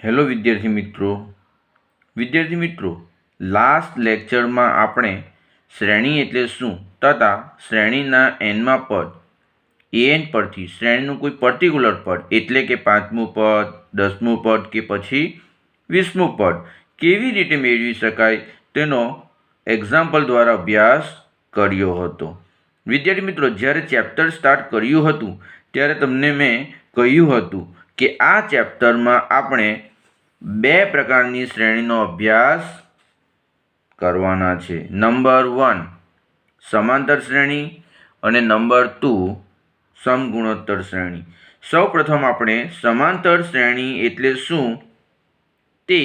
Hello વિદ્યાર્થી મિત્રો last લેક્ચરમાં આપણે શ્રેણી એટલે શું તથા શ્રેણીના એનમાં પદ એન પરથી શ્રેણીનું કોઈ પર્ટિક્યુલર પદ એટલે કે 5મું પદ 10મું પદ કે પછી 20મું પદ કેવી રીતે મેળવી શકાય તેનો એક્ઝામ્પલ દ્વારા અભ્યાસ કર્યો હતો। વિદ્યાર્થી મિત્રો, જ્યારે ચેપ્ટર સ્ટાર્ટ કર્યું હતું ત્યારે તમને મેં કહ્યું હતું કે આ ચેપ્ટરમાં આપણે બે પ્રકારની શ્રેણીનો અભ્યાસ કરવાના છે। નંબર 1 સમાંતર શ્રેણી અને નંબર 2 સમગુણોત્તર શ્રેણી। સૌપ્રથમ આપણે સમાંતર શ્રેણી એટલે શું તે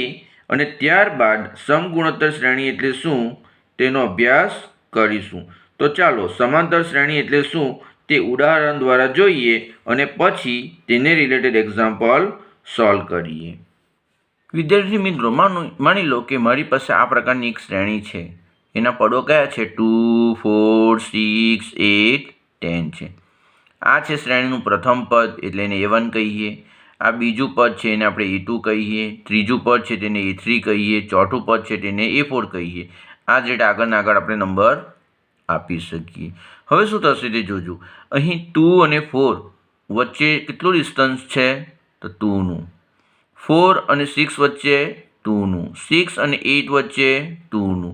અને ત્યારબાદ સમગુણોત્તર શ્રેણી એટલે શું તેનો અભ્યાસ કરીશું। તો ચાલો સમાંતર શ્રેણી એટલે શું તે ઉદાહરણ દ્વારા જોઈએ અને પછી તેને રિલેટેડ એક્ઝામ્પલ સોલ્વ કરીએ। વિદ્યાર્થી મિત્રો, માની લો કે મારી પાસે આ પ્રકારની એક શ્રેણી છે। એના પદો કયા છે? 2, 4, 6, 8, 10 છે। આ છે શ્રેણીનું પ્રથમ પદ એટલે એને A1 કહીએ। આ બીજું પદ છે એને આપણે A2 કહીએ। ત્રીજું પદ છે તેને A3 કહીએ। ચોથું પદ છે તેને A4 કહીએ। આ જ રીતે આગળ આપણે નંબર આપી શકીએ। હવે શું થશે તે જોજો। અહીં 2 અને 4 વચ્ચે કેટલું ડિસ્ટન્સ છે? તો 2નું। 4 અને 6 વચ્ચે 2નું। 6 અને 8 વચ્ચે 2નું।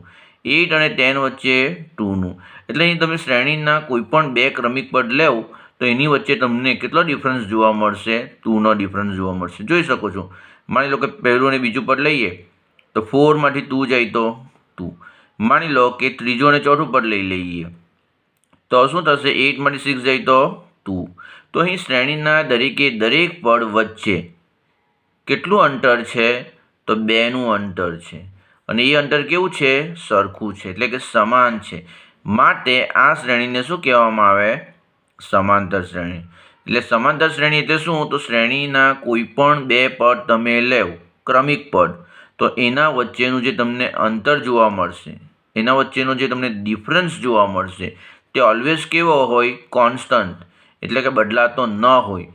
8 અને 10 વચ્ચે 2નું। એટલે અહીં તમે શ્રેણીના કોઈ પણ બે ક્રમિક પદ લેવ તો એની વચ્ચે તમને કેટલો ડિફરન્સ જોવા મળશે? 2નો ડિફરન્સ જોવા મળશે। જોઈ શકો છો। માની લો કે પહેલું અને બીજું પદ લઈએ તો 4માંથી 2 જાય તો 2। માની લો કે ત્રીજું અને ચોથું પદ લઈ લઈએ તો શું થશે? 8માંથી 6 જાય તો 2। તો અહીં શ્રેણીના દરેક પદ વચ્ચે કેટલું અંતર છે? તો 2નું અંતર છે અને એ અંતર કેવું છે? સરખું છે, એટલે કે સમાન છે। માટે આ શ્રેણીને શું કહેવામાં આવે? સમાંતર શ્રેણી। એટલે સમાંતર શ્રેણી એટલે શું? તો શ્રેણીના કોઈ પણ બે પદ તમે લેવ ક્રમિક પદ તો એના વચ્ચેનું જે તમને અંતર જોવા મળશે, એના વચ્ચેનો જે તમને ડિફરન્સ જોવા મળશે તે ઓલવેઝ કેવો હોય? કોન્સ્ટન્ટ, એટલે કે બદલાતો ન હોય।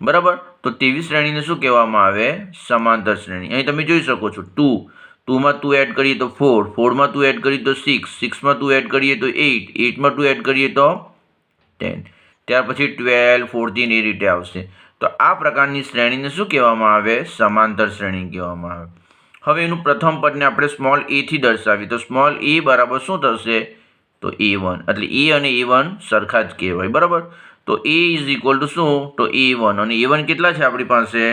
બરાબર? તો તેવી શ્રેણીને શું કહેવામાં આવે? સમાંતર શ્રેણી। અહીં તમે જોઈ શકો છો 2માં 2 એડ કરીએ તો 4, 4માં 2 એડ કરીએ તો 6, 6માં 2 એડ કરીએ તો 8, 8માં 2 એડ કરીએ તો 10, ત્યાર પછી 12, 14 એ રીતે આવશે। તો આ પ્રકારની શ્રેણીને શું કહેવામાં આવે? સમાંતર શ્રેણી કહેવામાં આવે। હવે એનું પ્રથમ પદને આપણે સ્મોલ a થી દર્શાવીએ તો સ્મોલ a બરાબર શું થશે? તો A1, એટલે A અને A1 સરખા જ કહેવાય। બરાબર? તો A ઇઝ ઇક્વલ ટુ શું? તો A1, અને A1 કેટલા છે આપણી પાસે?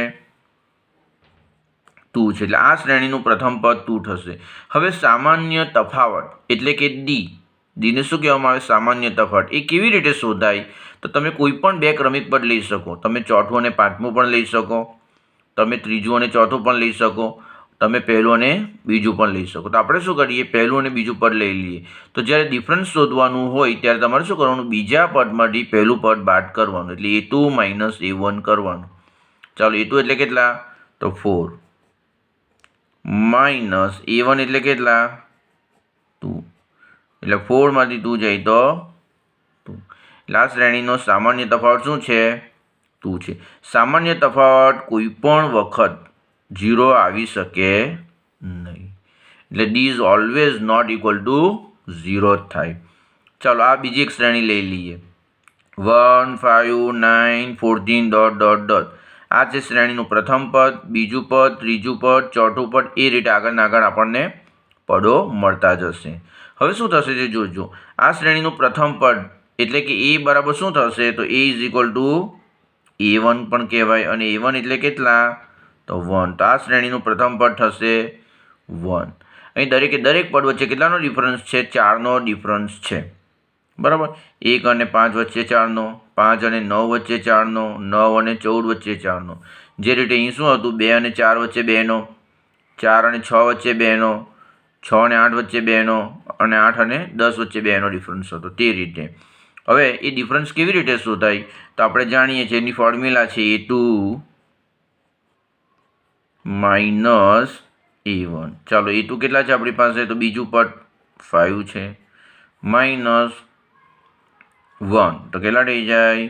2 છે, એટલે આ શ્રેણીનું પ્રથમ પદ 2 થશે। હવે સામાન્ય તફાવત એટલે કે ડીને શું કહેવામાં આવે? સામાન્ય તફાવત। એ કેવી રીતે શોધાય? તો તમે કોઈ પણ બે ક્રમિક પદ લઈ શકો। તમે ચોથું અને પાંચમું પણ લઈ શકો, તમે ત્રીજું અને ચોથું પણ લઈ શકો, તમે પહેલું અને બીજું પણ લઈ શકો। તો આપણે શું કરીએ? પહેલું અને બીજું પદ લઈ લઈએ। તો જ્યારે ડિફરન્સ શોધવાનું હોય ત્યારે તમારે શું કરવાનું? બીજા પદમાંથી પહેલું પદ બાદ કરવાનું, એટલે A2 માઇનસ A1 કરવાનું। ચાલો, A2 એટલે કેટલા? તો 4 માઇનસ A1 એટલે કેટલા? 2, એટલે 4માંથી 2 જાય તો 2। એટલે આ શ્રેણીનો સામાન્ય તફાવત શું છે? 2 છે। સામાન્ય તફાવત કોઈ પણ વખત 0 આવી શકે નહીં, એટલે d is always not equal to 0 જ થાય। ચાલો, આ બીજી એક શ્રેણી લઈ લઈએ 1, 5, 9, 14 ડોટ ડોટ ડોટ। આ છે શ્રેણીનું પ્રથમ પદ, બીજું પદ, ત્રીજું પદ, ચોથું પદ, એ રીતે આગળ આપણને પદો મળતા જશે। હવે શું થશે તે જોજો। આ શ્રેણીનું પ્રથમ પદ એટલે કે A બરાબર શું થશે? તો A is equal two A1 પણ કહેવાય, અને A1 એટલે કેટલા? તો 1। તો આ શ્રેણીનું પ્રથમ પદ થશે 1। અહીં દરેક પદ વચ્ચે કેટલાનો ડિફરન્સ છે? 4નો ડિફરન્સ છે। બરાબર? 1 અને 5 વચ્ચે 4નો, 5 અને 9 વચ્ચે 4નો, 9 અને 14 વચ્ચે 4નો। જે રીતે અહીં શું હતું? 2 અને 4 વચ્ચે 2નો, 4 અને 6 વચ્ચે 2નો, 6 અને 8 વચ્ચે 2નો, અને 8 અને 10 વચ્ચે 2નો ડિફરન્સ હતો। તે રીતે હવે એ ડિફરન્સ કેવી રીતે શોધાય? તો આપણે જાણીએ છીએ, એની ફોર્મ્યુલા છે A2 માઇનસ A1। ચાલો, A2 કેટલા છે આપણી પાસે? તો બીજું પદ 5 છે, માઇનસ 1 તો કેટલા થઈ જાય?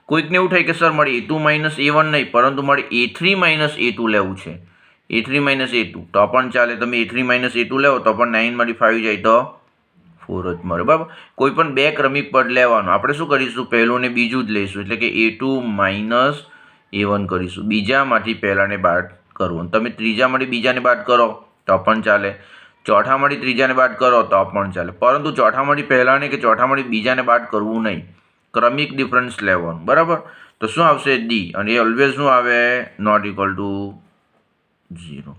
કોઈકને એવું થાય કે સર મારે A2 માઇનસ A1 નહીં, પરંતુ મારે A3 માઇનસ A2 લેવું છે, A3 માઇનસ A2 તો પણ ચાલે. તમે A3 માઇનસ A2 લેવો તો પણ 9 માંથી 5 જાય તો 4 જ મળે. બરાબર. કોઈ પણ બે ક્રમિક પદ લેવાનું, આપણે શું કરીશું, પહેલું ને બીજું જ લઈશું, એટલે કે A2 માઇનસ A1 કરીશું. બીજામાંથી પહેલાને બાદ કરવું. તમે ત્રીજામાંથી બીજાને બાદ કરો તો પણ ચાલે, ચોથામાંથી ત્રીજાને બાદ કરો તો પણ ચાલે, પરંતુ ચોથામાંથી પહેલાને કે ચોથામાંથી બીજાને બાદ કરવું નહીં, ક્રમિક ડિફરન્સ લેવાનું. બરાબર. તો શું આવશે, ડી, અને એ ઓલવેઝ શું આવે, નોટ ઇક્વલ ટુ 0.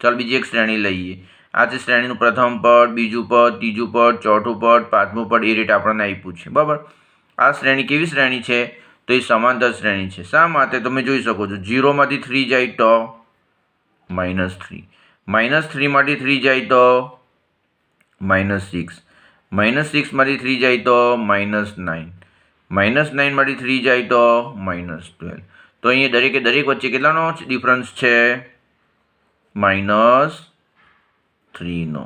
ચાલો બીજી એક શ્રેણી લઈએ. આ છે શ્રેણીનું પ્રથમ પદ, બીજું પદ, ત્રીજું પદ, ચોથું પદ, પાંચમું પદ, એ રીતે આપણને આપ્યું છે. બરાબર. આ શ્રેણી કેવી શ્રેણી છે, તો એ સમાંતર શ્રેણી છે. શા માટે, તમે જોઈ શકો છો, 0 માંથી 3 જાય તો -3, -3 માંથી 3 જાય તો -6, -6 માંથી 3 જાય તો -9, -9 માંથી 3 જાય તો -12. તો અહીંયા દરેકે દરેક વચ્ચે કેટલાનો ડિફરન્સ છે, -3 નો.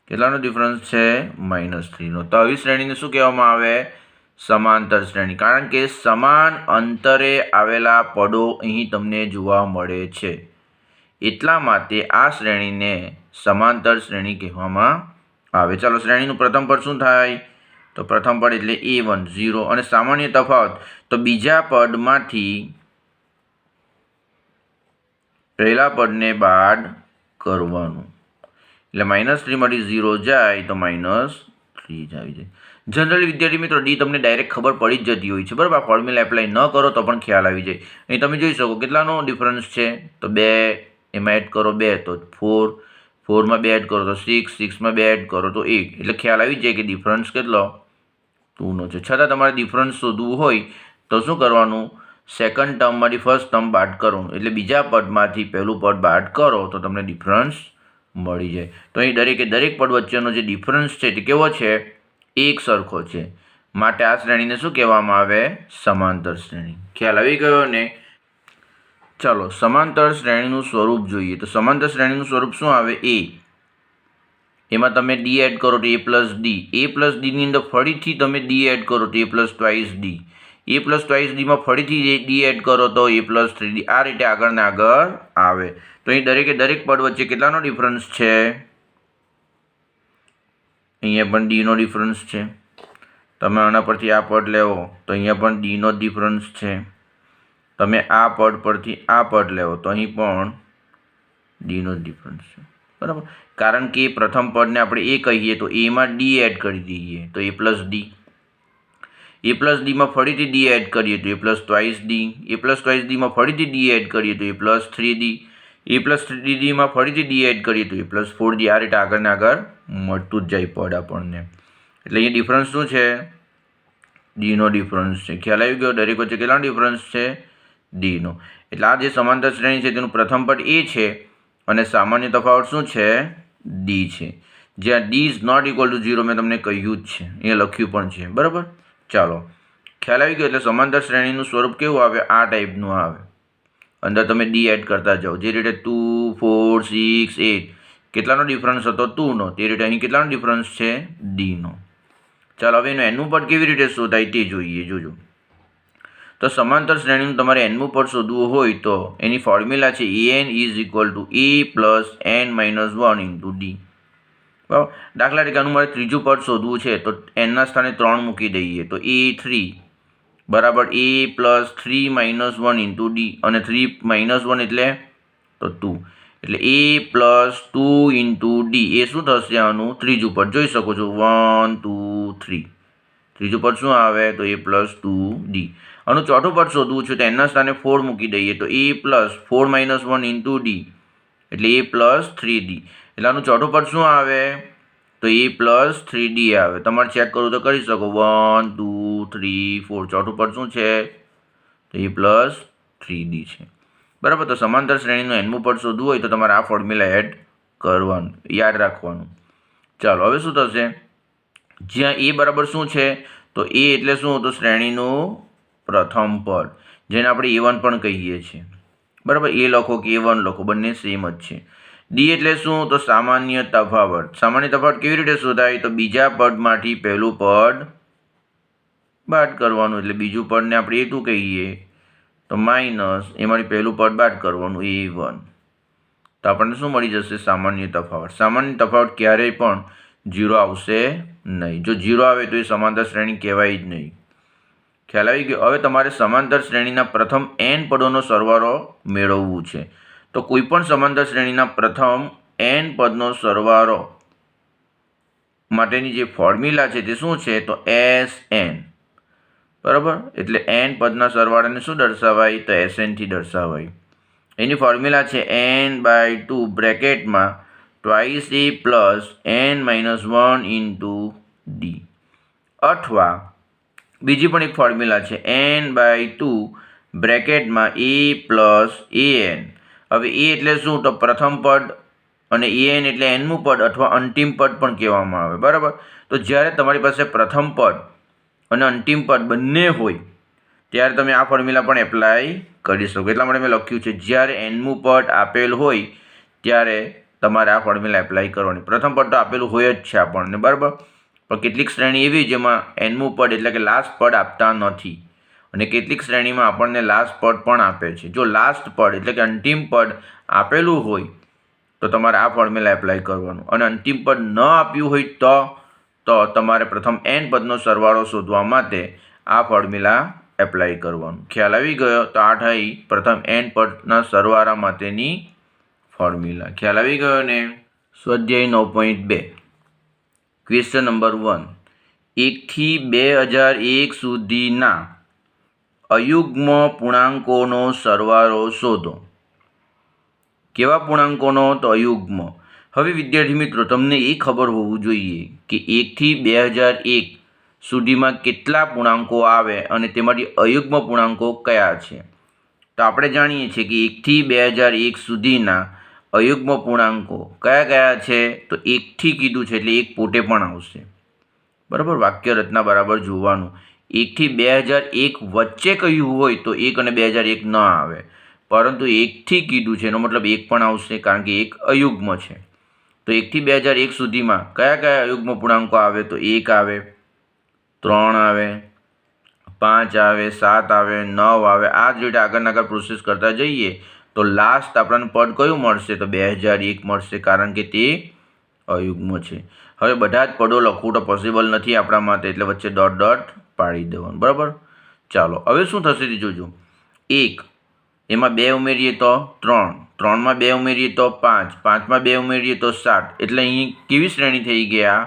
કેટલાનો ડિફરન્સ છે, -3 નો. તો આવી શ્રેણીને શું કહેવામાં આવે, સમાંતર શ્રેણી. કારણ કે સમાન અંતરે આવેલા પદો અહીં તમને જોવા મળે છે, એટલા માટે આ શ્રેણીને સમાંતર શ્રેણી કહેવામાં આવે. ચાલો શ્રેણીનું પ્રથમ પદ શું થાય, તો પ્રથમ પદ એટલે A1 0, અને સામાન્ય તફાવત તો બીજા પદમાંથી પહેલા પદને બાદ કરવાનું, એટલે -3 માંથી 0 જાય તો -3 જ આવી જાય. જનરલી વિદ્યાર્થી મિત્રો ડી તમને ડાયરેક્ટ ખબર પડી જ જતી હોય છે. બરાબર. આ ફોર્મ્યુલા એપ્લાય ન કરો તો પણ ખ્યાલ આવી જાય. અહીં તમે જોઈ શકો કેટલાનો ડિફરન્સ છે, તો 2, એમાં એડ કરો 2 તો 4, 4માં 2 એડ કરો તો 6, 6માં 2 એડ કરો તો 8, એટલે ખ્યાલ આવી જાય કે ડિફરન્સ કેટલો, 2 નો છે. છતાં તમારે ડિફરન્સ શોધવું હોય તો શું કરવાનું, સેકન્ડ ટર્મમાંથી ફર્સ્ટ ટર્મ બાદ કરવાનું, એટલે બીજા પદમાંથી પહેલું પદ બાદ કરો તો તમને ડિફરન્સ મળી જાય. તો અહીં દરેકે દરેક પદ વચ્ચેનો જે ડિફરન્સ છે તે કેવો છે, એક સરખો છે, માટે આ શ્રેણીને શું કહેવામાં આવે, સમાંતર શ્રેણી. ખ્યાલ આવી ગયો ને. ચાલો સમાંતર શ્રેણીનું સ્વરૂપ જોઈએ. તો સમાંતર શ્રેણીનું સ્વરૂપ શું આવે, એ, એમાં તમે ડી એડ કરો તો A plus D, A plus ડીની અંદર ફરીથી તમે ડી એડ કરો તો A plus twice D, A plus twice ડીમાં ફરીથી ડી એડ કરો તો A પ્લસ 3D, આ રીતે આગળ ને આગળ આવે. તો અહીં દરેકે દરેક પદ વચ્ચે કેટલાનો ડિફરન્સ છે, અહીંયા પણ ડીનો ડિફરન્સ છે. તમે આના પરથી આ પદ લેવો તો અહીંયા પણ ડીનો જ ડિફરન્સ છે. તમે આ પદ પરથી આ પદ લેવો તો અહીં પણ ડીનો જ ડિફરન્સ છે. બરાબર. કારણ કે પ્રથમ પદને આપણે એ કહીએ તો એમાં ડી એડ કરી દઈએ તો A plus D, A plus ડીમાં ફરીથી ડી એડ કરીએ તો A plus twice D, A plus twice ડીમાં ફરીથી ડી એડ કરીએ તો A plus 3D, A plus 3Dમાં ફરીથી ડી એડ કરીએ તો A પ્લસ 4D, આ રીતે આગળ ને આગળ મળતું જ જાય પદ આપણને. એટલે અહીંયા ડિફરન્સ શું છે, ડીનો ડિફરન્સ છે. ખ્યાલ આવી ગયો. દરેક વચ્ચે કેટલાનો ડિફરન્સ છે, ડીનો. એટલે આ જે સમાંતર શ્રેણી છે તેનું પ્રથમ પદ એ છે અને સામાન્ય તફાવત શું છે, ડી છે. જ્યાં d is not equal to 0 મેં તમને કહ્યું જ છે, અહીંયા લખ્યું પણ છે. બરાબર. ચાલો ખ્યાલ આવી ગયો. એટલે સમાંતર શ્રેણીનું સ્વરૂપ કેવું આવે, આ ટાઈપનું આવે. અંદર તમે ડી એડ કરતા જાઓ, જે રીતે 2, 4, 6, 8 કેટલાનો ડિફરન્સ હતો, 2 નો, તે રીતે અહીં કેટલાનો ડિફરન્સ છે, ડીનો. ચાલો હવે એનું એનનું પદ કેવી રીતે શોધાય તે જોઈએ. જોજો. તો સમાંતર શ્રેણીનું તમારે એનનું પદ શોધવું હોય તો એની ફોર્મ્યુલા છે an is equal two a plus n minus 1 into d. બરાબર. દાખલા તરીકે આનું મારે ત્રીજું પદ શોધવું છે તો એનના સ્થાને 3 મૂકી દઈએ તો A3 બરાબર A plus 3 minus 1 into D, અને 3 માઇનસ 1 એટલે તો 2, એટલે A પ્લસ 2 ઇન્ટુ ડી, એ શું થશે, આનું ત્રીજું પદ જોઈ શકો છો, 1 2 3, ત્રીજું પદ શું આવે તો A પ્લસ 2D. આનું ચોથું પદ શોધવું છે તો એના સ્થાને 4 મૂકી દઈએ તો A plus 4 minus 1 into D, એટલે A પ્લસ 3D. એટલે આનું ચોથું પદ શું આવે તો A પ્લસ 3D આવે. તમારે ચેક કરવું તો કરી શકો, 1 2 3 4, ચોથું પદ શું છે તો A પ્લસ 3D છે. બરાબર. તો સમાંતર શ્રેણીનું એનમું પદ શોધવું હોય તો તમારે આ ફોર્મ્યુલા એડ કરવાનું, યાદ રાખવાનું. ચાલો હવે શું થશે, જ્યાં A બરાબર શું છે તો A એટલે શું, તો શ્રેણીનું પ્રથમ પદ, જેને આપણે A1 પણ કહીએ છીએ. બરાબર. A લખો કે A1 લખો, બંને સેમ જ છે. ડી એટલે શું, તો સામાન્ય તફાવત. સામાન્ય તફાવત કેવી રીતે શોધાય, તો બીજા પદમાંથી પહેલું પદ બાદ કરવાનું, એટલે બીજું પદને આપણે A2 કહીએ તો માઇનસ એમાંથી પહેલું પદ બાદ કરવાનું A1, તો આપણને શું મળી જશે? સામાન્ય તફાવત. સામાન્ય તફાવત ક્યારેય પણ 0 આવશે નહીં. જો 0 આવે તો એ સમાંતર શ્રેણી કહેવાય જ નહીં. ખ્યાલ આવી ગયો? હવે તમારે સમાંતર શ્રેણીના પ્રથમ n પદોનો સરવાળો મેળવવું છે. તો કોઈપણ સમાંતર શ્રેણીના પ્રથમ n પદનો સરવાળો માટેની જે ફોર્મ્યુલા છે તે શું છે? તો Sn. બરાબર? એટલે n પદના સરવાળાને શું દર્શાવાય? તો Sn થી દર્શાવાય. એની ફોર્મ્યુલા છે n/2 બ્રેકેટમાં twice a plus n-1 into d, અથવા બીજી પણ એક ફોર્મ્યુલા છે n/2 બ્રેકેટમાં a પ્લસ an. હવે a એટલે શું? તો પ્રથમ પદ, અને an એટલે nમું પદ અથવા અંતિમ પદ પણ કહેવામાં આવે. બરાબર? તો જ્યારે તમારી પાસે પ્રથમ પદ અને અંતિમ પદ બંને હોય ત્યારે તમે આ ફોર્મ્યુલા પણ એપ્લાય કરી શકો. એટલા માટે મેં લખ્યું છે જ્યારે nમું પદ આપેલ હોય ત્યારે તમારે આ ફોર્મ્યુલા એપ્લાય કરવાની. પ્રથમ પદ તો આપેલું હોય જ છે આપણને, બરાબર, પણ કેટલીક શ્રેણી એવી જેમાં nમું પદ એટલે કે લાસ્ટ પદ આપતા નથી, અને કેટલીક શ્રેણીમાં આપણને લાસ્ટ પદ પણ આપે છે. જો લાસ્ટ પદ એટલે કે અંતિમ પદ આપેલું હોય તો તમારે આ ફોર્મ્યુલા એપ્લાય કરવાનું, અને અંતિમ પદ ન આપ્યું હોય તો તમારે પ્રથમ n પદનો સરવાળો શોધવા માટે આ ફોર્મ્યુલા એપ્લાય કરવાનું. ખ્યાલ આવી ગયો? તો આ થઈ પ્રથમ n પદના સરવાળા માટેની ફોર્મ્યુલા. ખ્યાલ આવી ગયો ને? સ્વાધ્યાય 9.2 ક્વેશ્ચન નંબર 1, 1 થી 2001 સુધીના અયુગ્મ પૂર્ણાંકોનો સરવાળો શોધો. કેવા પૂર્ણાંકોનો? તો અયુગ્મ. હવે વિદ્યાર્થી મિત્રો, તમને એ ખબર હોવું જોઈએ કે 1 થી 2001 સુધીમાં કેટલા પૂર્ણાંકો આવે અને તેમાંથી અયુગ્મ પૂર્ણાંકો કયા છે. તો આપણે જાણીએ છીએ કે 1 થી 2001 સુધીના અયુગ્મ પૂર્ણાંકો કયા કયા છે? તો 1 થી કીધું છે એટલે 1 પોતે પણ આવશે. બરાબર? વાક્ય રચના બરાબર જોવાનું. 1 થી 2001 વચ્ચે કહ્યું હોય તો 1 અને 2001 ન આવે, પરંતુ 1 થી કીધું છે એનો મતલબ 1 પણ આવશે, કારણ કે 1 અયુગ્મ છે. તો 1 થી 2001 સુધીમાં કયા કયા અયુગ્મ પૂર્ણાંકો આવે? તો 1 આવે, 3 આવે, 5 આવે, 7 આવે, 9 આવે. આ જ રીતે આગળ પ્રોસેસ કરતા જઈએ તો લાસ્ટ આપણને પદ કયું મળશે? તો 2001 મળશે, કારણ કે તે અયુગ્મ છે. હવે બધા જ પદો લખવું તો પોસિબલ નથી આપણા માટે, એટલે વચ્ચે ડોટ ડોટ પાડી દેવાનું. બરાબર? ચાલો, હવે શું થશે તે જોજો. 1 એમાં 2 ઉમેરીએ તો 3, 3માં 2 ઉમેરીએ તો 5, 5માં 2 ઉમેરીએ તો 7. એટલે અહીં કેવી શ્રેણી થઈ ગયા?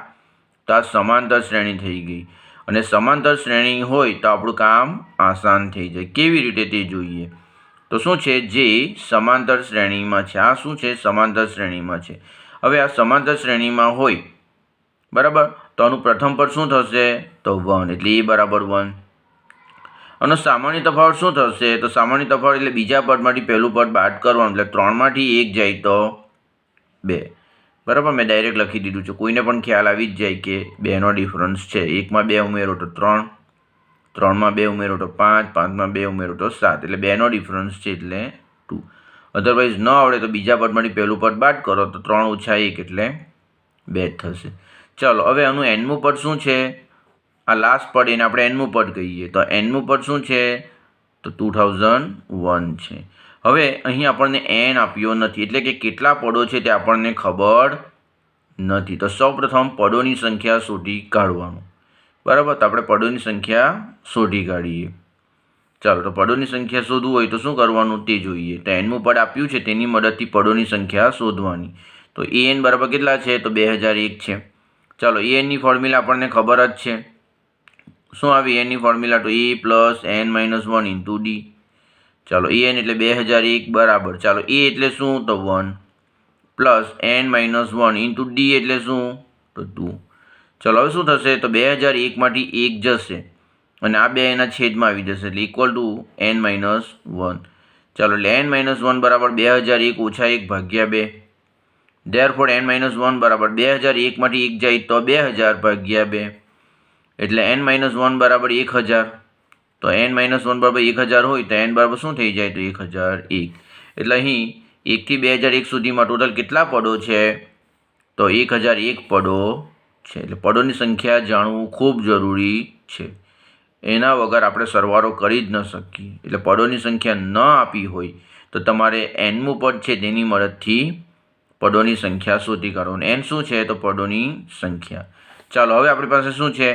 તો આ સમાંતર શ્રેણી થઈ ગઈ. અને સમાંતર શ્રેણી હોય તો આપણું કામ આસાન થઈ જાય. કેવી રીતે તે જોઈએ. તો શું છે? જે સમાંતર શ્રેણીમાં છે, આ શું છે? સમાંતર શ્રેણીમાં છે. હવે આ સમાંતર શ્રેણીમાં હોય, બરાબર, તો આનું પ્રથમ પદ શું થશે? તો 1, એટલે a બરાબર 1. અને સામાન્ય તફાવત શું થશે? તો સામાન્ય તફાવત એટલે બીજા પદમાંથી પહેલું પદ બાદ કરવાનું, એટલે 3માંથી 1 જાય તો 2. બરાબર? મેં ડાયરેક્ટ લખી દીધું છે, કોઈને પણ ખ્યાલ આવી જ જાય કે 2નો ડિફરન્સ છે. 1માં 2 ઉમેરો તો 3, 3માં 2 ઉમેરો તો 5, 5માં 2 ઉમેરો તો 7, એટલે 2નો ડિફરન્સ છે એટલે 2. અધરવાઇઝ ન આવડે તો બીજા પદમાંથી પહેલું પદ બાદ કરો તો 3 ઓછા 1 એટલે 2 થશે. ચાલો, હવે આનું nમું પદ શું છે? આ લાસ્ટ પદ એને આપણે nમું પદ કહીએ. તો nમું પદ શું છે? તો 2001 છે. હવે અહીં આપણને n આપ્યો નથી, એટલે કે કેટલા પદો છે તે આપણને ખબર નથી. તો સૌપ્રથમ પદોની સંખ્યા શોધી કાઢવાનું. બરાબર? તો આપણે પદોની સંખ્યા શોધી કાઢીએ. ચાલો, તો પદોની સંખ્યા શોધવું હોય તો શું કરવાનું તે જોઈએ. તો nમું પદ આપ્યું છે તેની મદદથી પદોની સંખ્યા શોધવાની. તો an બરાબર કેટલા છે? તો 2001 છે. ચાલો, anની ફોર્મ્યુલા આપણને ખબર જ છે. શું આવી એની ફોર્મ્યુલા? તો a plus n-1 into d. ચાલો, an એટલે 2001 બરાબર, ચાલો a એટલે શું? તો 1 પ્લસ n-1 ઇન્ટુ d એટલે શું? તો 2. ચાલો, હવે શું થશે? તો 2001માંથી 1 જશે અને આ 2 એના છેદમાં આવી જશે, એટલે ઇક્વલ ટુ n-1. ચાલો, એટલે n-1 બરાબર 2001 ઓછા 1 ભાગ્યા 2. ધેરફોર n-1 બરાબર 2001માંથી 1 જાય તો 2000 ભાગ્યા 2, એટલે n-1 બરાબર 1000. તો n-1 બરાબર 1000 હોય તો n બરાબર શું થઈ જાય? તો 1001. એટલે અહીં 1 થી 2001 સુધીમાં ટોટલ કેટલા પદો છે? તો 1001 પદો છે. એટલે પદોની સંખ્યા જાણવું ખૂબ જરૂરી છે. એના વગર આપણે સરવાળો કરી જ ન શકીએ. એટલે પદોની સંખ્યા ન આપી હોય તો તમારે એનમું પદ છે તેની મદદથી પદોની સંખ્યા શોધી કાઢો. એન શું છે? તો પદોની સંખ્યા. ચાલો હવે આપણી પાસે શું છે?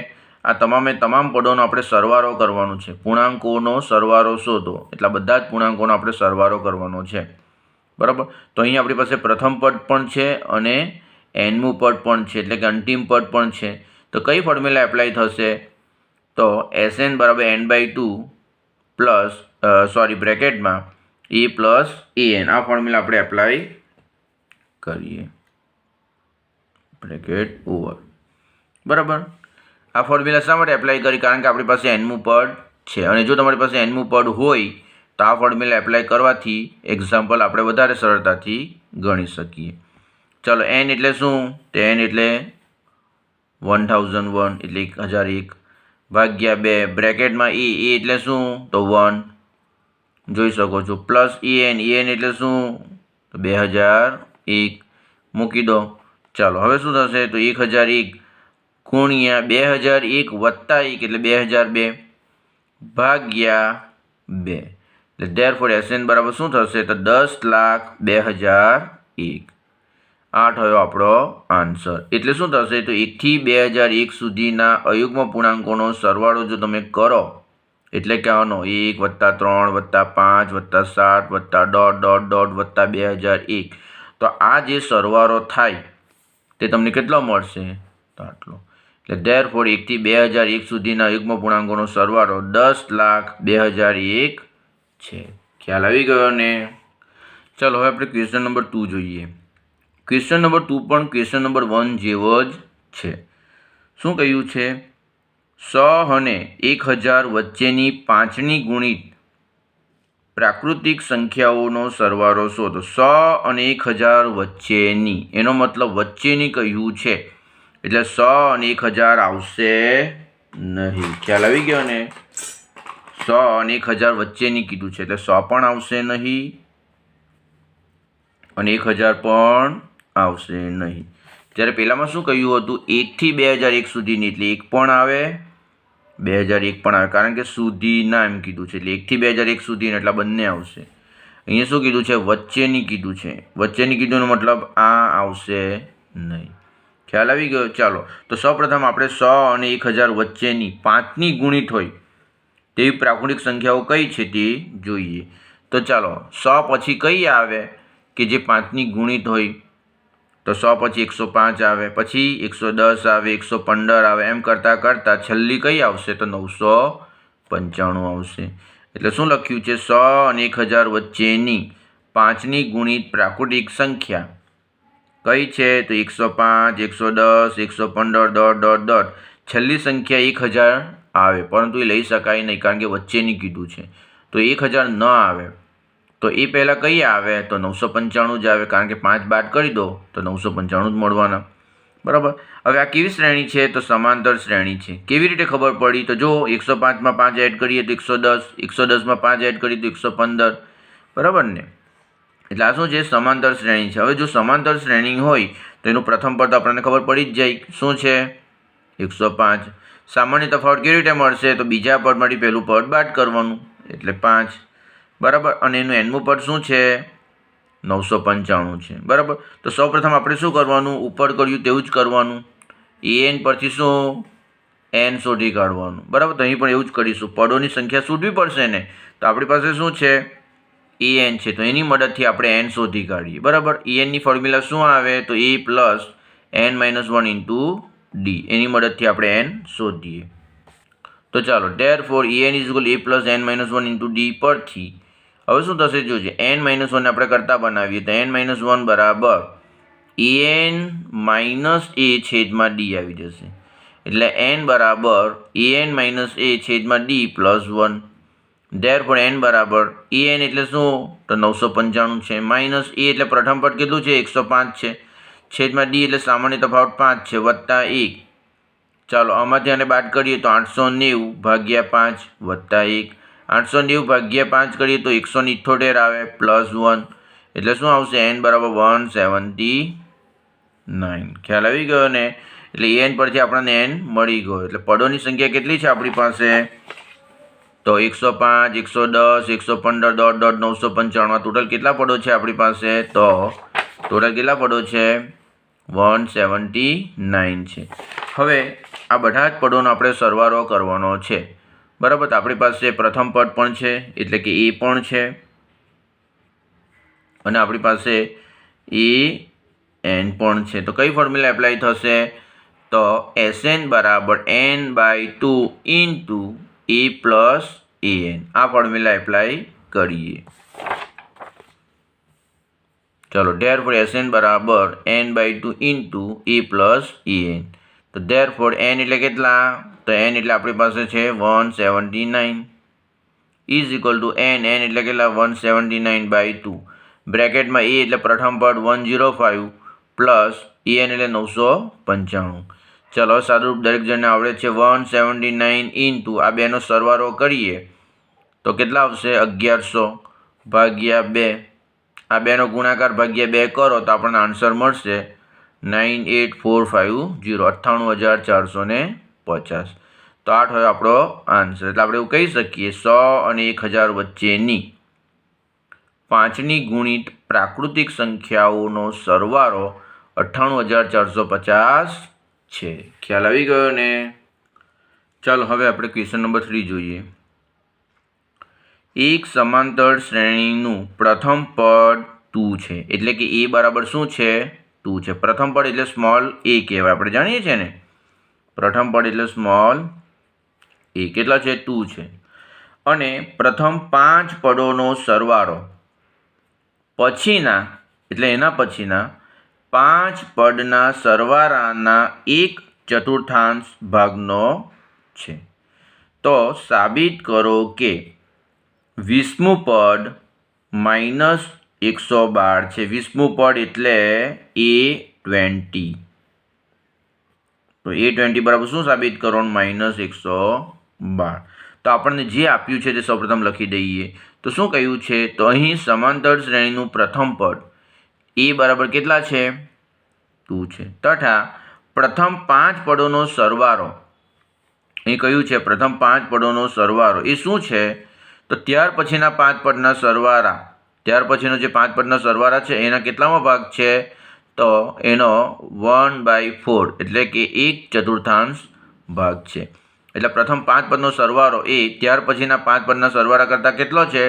આ તમામ પદોનો આપણે સરવાળો કરવાનો છે. પૂર્ણાંકોનો સરવાળો શોધો. એટલા બધા જ પૂર્ણાંકોનો આપણે સરવાળો કરવાનો છે. બરાબર. તો અહીં આપણી પાસે પ્રથમ પદ પણ છે અને એનમું પદ પણ છે, એટલે કે અંતિમ પદ પણ છે. તો કઈ ફોર્મ્યુલા એપ્લાય થશે? તો Sn બરાબર n/2 પ્લસ બ્રેકેટમાં a પ્લસ an. આ ફોર્મ્યુલા આપણે એપ્લાય કરીએ. Bracket over. બરાબર. આ ફોર્મ્યુલા શા માટે એપ્લાય કરી? કારણ કે આપણી પાસે એનમું પદ છે અને જો તમારી પાસે એનમું પદ હોય તો આ ફોર્મ્યુલા એપ્લાય કરવાથી એક્ઝામ્પલ આપણે વધારે સરળતાથી ગણી શકીએ. ચાલો n એટલે શું? તો n એટલે 1001 એટલે 1001 ભાગ્યા 2 બ્રેકેટમાં a એટલે શું? તો 1 જોઈ શકો છો, પ્લસ an એટલે શું? તો 2001 મૂકી દો. ચાલો હવે શું થશે? તો 1001 ગુણ્યા 2001 વત્તા 1 એટલે 2002 ભાગ્યા 2 એટલે ધેરફોર Sn બરાબર શું થશે? તો 10,02,001. આ થયો આપણો આન્સર. એટલે શું થશે? તો 1 થી 2001 સુધીના અયુગ્મ પૂર્ણાંકોનો સરવાળો જો તમે કરો, એટલે કે આનો 1 વત્તા 3 વત્તા 5 વત્તા 7 વત્તા ... વત્તા 2001, તો આ જે સરવાળો થાય તે તમને કેટલો મળશે? તો આટલો. એટલે ધેરફોર 1 થી 2001 સુધીના અયુગ્મ પૂર્ણાંકોનો સરવાળો 10,02,001 છે. ખ્યાલ આવી ગયો ને? ચાલો હવે આપણે ક્વેશ્ચન નંબર 2 જોઈએ. ક્વેશ્ચન નંબર 2 પણ ક્વેશ્ચન નંબર 1 જેવો જ છે. શું કહ્યું છે? 100 અને 1000 વચ્ચેની 5ની ગુણિત પ્રાકૃતિક સંખ્યાઓનો સરવાળો શોધો. 100 અને 1000 વચ્ચેની, એનો મતલબ વચ્ચેની કહ્યું છે એટલે 100 અને 1000 આવશે નહીં. ખ્યાલ આવી ગયો ને? 100 અને 1000 વચ્ચેની કીધું છે એટલે 100 પણ આવશે નહીં અને 1000 પણ આવશે નહીં. જ્યારે પહેલામાં શું કહ્યું હતું? 1 થી 2001 સુધીની, એટલે 1 પણ આવે 2001 પણ આવે, કારણ કે સુધીના એમ કીધું છે એટલે 1 થી 2001 સુધીના એટલે બંને આવશે. અહીંયા શું કીધું છે? વચ્ચેની કીધું છે. વચ્ચેની કીધુંનો મતલબ આ આવશે નહીં. ખ્યાલ આવી ગયો? ચાલો તો સૌપ્રથમ આપણે 100 અને 1000 વચ્ચેની 5ની ગુણિત હોય તેવી પ્રાકૃતિક સંખ્યાઓ કઈ છે તે જોઈએ. તો ચાલો 100 પછી કઈ આવે કે જે 5ની ગુણિત હોય? તો 100 પછી 105 આવે, પછી 110 આવે, 115 આવે, એમ કરતાં કરતાં છેલ્લી કઈ આવશે? તો 995 આવશે. એટલે શું લખ્યું છે? 100 અને 1000 વચ્ચેની 5ની ગુણિત પ્રાકૃતિક સંખ્યા કઈ છે? તો 105, 110, 115 ... છેલ્લી સંખ્યા 1000 આવે, પરંતુ એ લઈ શકાય નહીં કારણ કે વચ્ચેની કીધું છે. તો 1000 ન આવે તો એ પહેલાં કઈ આવે? તો 995 જ આવે, કારણ કે 5 બાદ કરી દો તો 995 જ મળવાના. બરાબર. હવે આ કેવી શ્રેણી છે? તો સમાંતર શ્રેણી છે. કેવી રીતે ખબર પડી? તો જો 105માં 5 એડ કરીએ તો 110, 110માં 5 એડ કરીએ તો 115. બરાબર ને? એટલે આ શું છે? સમાંતર શ્રેણી છે. હવે જો સમાંતર શ્રેણી હોય તો એનું પ્રથમ પદ આપણને ખબર પડી જ જાય. શું છે? 105. સામાન્ય તફાવત કેવી રીતે મળશે? તો બીજા પદમાંથી પહેલું પદ બાદ કરવાનું એટલે 5. બરાબર. અને એનું એનમું પદ શું છે? 995 છે. બરાબર. તો સૌપ્રથમ આપણે શું કરવાનું? ઉપર કર્યું તેવું જ કરવાનું. an પરથી શું? n શોધી કાઢવાનું. બરાબર. તો અહીં પણ એવું જ કરીશું. પદોની સંખ્યા શોધવી પડશે ને, તો આપણી પાસે શું છે? an છે, તો એની મદદથી આપણે n શોધી કાઢીએ. બરાબર. anની ફોર્મ્યુલા શું આવે? તો a plus n minus 1 into d. એની મદદથી આપણે n શોધીએ. તો ચાલો therefore an is equal a plus n minus 1 into d પરથી હવે શું થશે? જોજે n માઇનસ 1 આપણે કરતા બનાવીએ તો n માઇનસ 1 બરાબર an માઇનસ a છેદમાં d આવી જશે. એટલે n બરાબર an માઇનસ a છેદમાં d પ્લસ 1. ધેરફોર n બરાબર an એટલે શું? તો 995 છે, માઇનસ a એટલે પ્રથમ પદ કેટલું છે? 105 છે, છેદમાં d એટલે સામાન્ય તફાવત 5 છે, વત્તા 1. ચાલો આમાંથી આને બાદ કરીએ તો 890 ભાગ્યા 5 વત્તા 1. 890 ભાગ્યા 5 કરીએ તો 178 આવે પ્લસ 1. એટલે શું આવશે? n બરાબર 179. ખ્યાલ આવી ગયો ને? એટલે એન પરથી આપણને એન મળી ગયો. એટલે પદોની સંખ્યા કેટલી છે આપણી પાસે? તો 105, 110, 115, 995. ટોટલ કેટલા પદો છે આપણી પાસે? તો ટોટલ કેટલા પદો છે? 179 છે. હવે આ બધા જ પદોનો આપણે સરવાળો કરવાનો છે. બરાબર. તો આપણી પાસે પ્રથમ પદ પણ છે એટલે કે એ પણ છે અને આપણી પાસે એ એન પણ છે. તો કઈ ફોર્મ્યુલા એપ્લાય થશે? તો Sn બરાબર n/2 into A plus an. આ ફોર્મ્યુલા એપ્લાય કરીએ. ચલો therefore Sn બરાબર n/2 into A plus an. તો therefore n એટલે કેટલા? તો n એટલે આપણી પાસે છે 179 ઇઝ ઇક્વલ ટુ n એટલે કેટલા? 179/2. બ્રેકેટમાં એ એટલે પ્રથમ પદ 105 પ્લસ an એટલે 995. ચલો સાદુરૂપ દરેક જણને આવડે છે. 179 ઇન્ટુ આ બેનો સરવાળો કરીએ તો કેટલા આવશે? 1100 ભાગ્યા 2. આ બેનો ગુણાકાર ભાગ્યા 2 કરો તો આપણને આન્સર મળશે 98450, 98450. તો આ થયો આપણો આન્સર. એટલે આપણે એવું કહી શકીએ 100 અને 1000 વચ્ચેની 5ની ગુણિત પ્રાકૃતિક સંખ્યાઓનો સરવાળો 98450 છે. ખ્યાલ આવી ગયો ને? ચાલો હવે આપણે ક્વેશ્ચન નંબર 3 જોઈએ. એક સમાંતર શ્રેણીનું પ્રથમ પદ 2 છે એટલે કે એ બરાબર શું છે? 2 છે. પ્રથમ પદ એટલે સ્મોલ એ કહેવાય, આપણે જાણીએ છીએ ને. પ્રથમ પદ એટલે સ્મોલ એ. કેટલા છે? 2 છે. અને પ્રથમ 5 પદોનો સરવાળો પછીના એટલે એના પછીના 5 પદના સરવાળાના 1/4 ભાગનો છે. તો સાબિત કરો કે 20મું પદ -112 છે. 20મું પદ એટલે A20. તો A20 બરાબર શું સાબિત કરવાનું? -112. તો આપણને જે આપ્યું છે તે સૌપ્રથમ લખી દઈએ. તો શું કહ્યું છે? તો અહીં સમાંતર શ્રેણીનું પ્રથમ પદ એ બરાબર કેટલા છે? 2 છે. તથા પ્રથમ 5 પદોનો સરવાળો અહીં કહ્યું છે પ્રથમ 5 પદોનો સરવાળો એ શું છે? તો ત્યાર પછીના 5 પદના સરવાળા, ત્યાર પછીનો જે 5 પદના સરવાળા છે એના કેટલામાં ભાગ છે? તો એનો 1/4 એટલે કે 1/4 ભાગ છે. એટલે પ્રથમ 5 પદનો સરવાળો એ ત્યાર પછીના 5 પદના સરવાળા કરતાં કેટલો છે?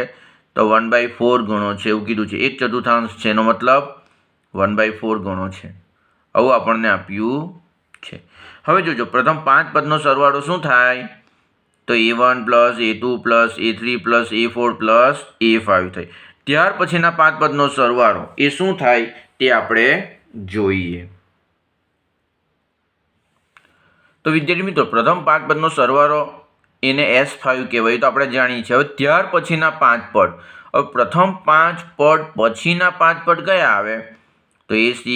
તો 1/4 ગણો છે. એવું કીધું છે. 1/4 છે એનો મતલબ 1/4 ગણો છે. આવું આપણને આપ્યું છે. હવે જોજો પ્રથમ 5 પદનો સરવાળો શું થાય? તો A1 plus A2 plus A3 plus A4 plus A5 થાય. ત્યાર પછીના 5 પદનો સરવાળો એ શું થાય તે આપણે જોઈએ. તો વિદ્યાર્થી મિત્રો પ્રથમ 5 પદનો સરવાળો એને S5 કહેવાય તો આપણે જાણીએ છીએ. હવે ત્યાર પછીના 5 પદ, હવે પ્રથમ 5 પદ પછીના 5 પદ કયા આવે? તો A6,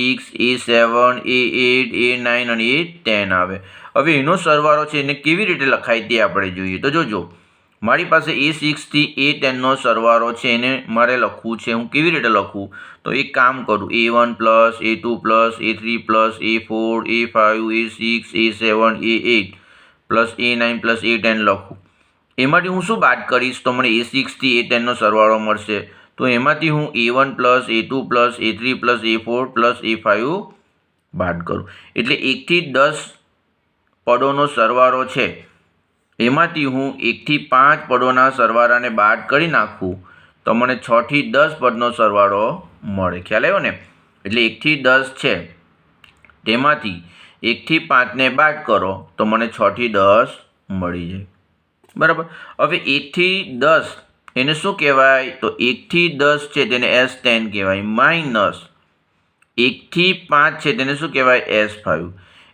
A7, A8, A9 અને A10 આવે. હવે એનો સરવાળો છે એને કેવી રીતે લખાય તે આપણે જોઈએ. તો જોજો મારી પાસે A6 થી A10નો સરવાળો છે એને મારે લખવું છે. હું કેવી રીતે લખું? તો એક કામ કરું, A1 plus A2 plus A3 plus A4 A5 A6 A7 A8 plus A9 plus A10 લખું. એમાંથી હું શું બાદ કરીશ? તો મને A6 થી A10નો સરવાળો મળશે. તો એમાંથી હું A1 plus A2 plus A3 plus A4 plus A5 બાદ કરું. એટલે 1 થી 10 પદોનો સરવાળો છે એમાંથી હું 1 થી 5 પદોના સરવાળાને બાદ કરી નાખું તો મને 6 થી 10 પદનો સરવાળો મળે. ખ્યાલ આવ્યો ને? એટલે 1 થી 10 છે તેમાંથી 1 થી 5ને બાદ કરો તો મને 6 થી 10 મળી જાય. બરાબર. હવે 1 થી 10 એને શું કહેવાય? તો 1 થી 10 છે તેને S10 કહેવાય. માઇનસ 1 થી 5 છે તેને શું કહેવાય? S5.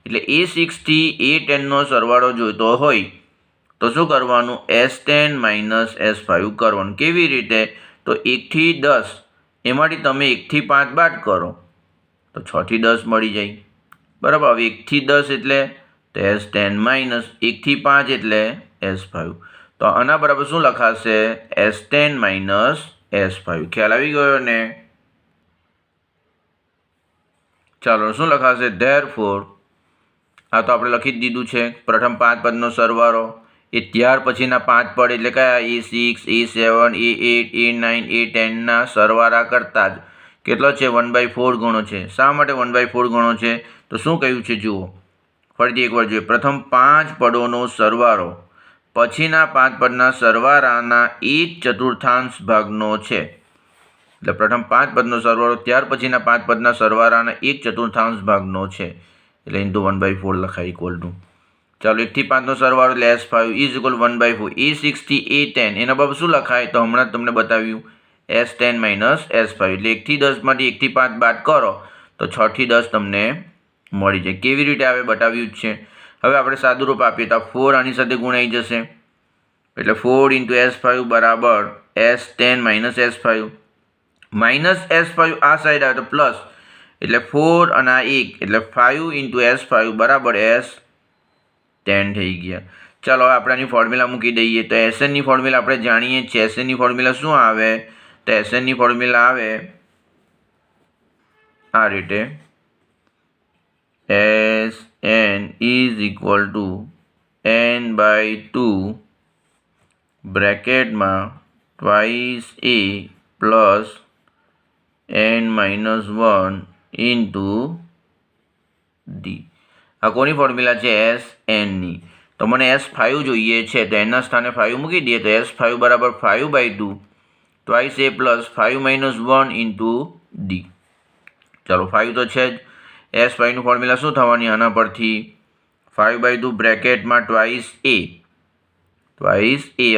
એટલે A6 થી A10નો સરવાળો જોઈતો હોય તો શું કરવાનું? S10 માઇનસ S5 કરવાનું. કેવી રીતે? તો 1 થી 10 એમાંથી તમે 1 થી 5 બાદ કરો તો 6 થી 10 મળી જાય. બરાબર. હવે 1 થી 10 એટલે તો S10 માઇનસ 1 થી 5 એટલે S5. તો આના બરાબર શું લખાશે? S10 minus S5. ખ્યાલ આવી ગયો ને? ચાલો શું લખાશે? Therefore हाँ तो આપણે લખી જ દીધું છે પ્રથમ 5 પદનો સરવાળો એ ત્યાર પછીના 5 પદ એટલે કયા A6 A7 A8 A9 A10ના સરવાળા કરતાં જ કેટલો છે 1/4 ગણો છે। શા માટે 1/4 ગણો છે તો શું કહ્યું છે જુઓ ફરીથી એકવાર જોઈએ પ્રથમ 5 પદોનો સરવાળો પછીના 5 પદના સરવાળાના 1/4 ભાગનો છે। એટલે પ્રથમ 5 પદનો સરવાળો ત્યાર પછીના 5 પદના સરવાળાના 1/4 ભાગનો છે એટલે ઇન્ટુ 1/4 લખાય ઇક્વલ ટુ ચાલો 1 થી 5 નો સરવાળો એટલે S5 ઇઝ ઇક્વલ 1/4 A6 થી A10 એના બાબત શું લખાય તો હમણાં તમને બતાવ્યું S10 માઇનસ S5 એટલે 1 થી 10 માંથી 1 થી 5 બાદ કરો તો 6 થી 10 તમને મળી જાય। કેવી રીતે આવે બતાવ્યું જ છે। હવે આપણે સાદું રૂપ આપીએ તો 4 આની સાથે ગુણાઈ જશે એટલે 4 ઇન્ટુ S5 બરાબર S10 minus S5 minus S5 આ સાઈડ આવે તો પ્લસ એટલે 4 અને આ 1 એટલે 5 ઇન્ટુ S5 બરાબર S10 થઈ ગયા। ચાલો હવે આપણે આની ફોર્મ્યુલા મૂકી દઈએ તો SNની ફોર્મ્યુલા આપણે જાણીએ છીએ। SNની ફોર્મ્યુલા શું આવે તો SNની ફોર્મ્યુલા આવે આ રીતે SN is equal to n/2 બ્રેકેટમાં twice A plus n-1 into D। આ કોની ફોર્મ્યુલા છે SNની તો મને S5 જોઈએ છે તો એના સ્થાને 5 મૂકી દઈએ તો S5 બરાબર 5/2 twice A plus 5-1 into D। ચાલો 5 તો છે જ S5નું ફોર્મ્યુલા શું થવાની આના પરથી 5/2 બ્રેકેટમાં ટ્વાઇસ A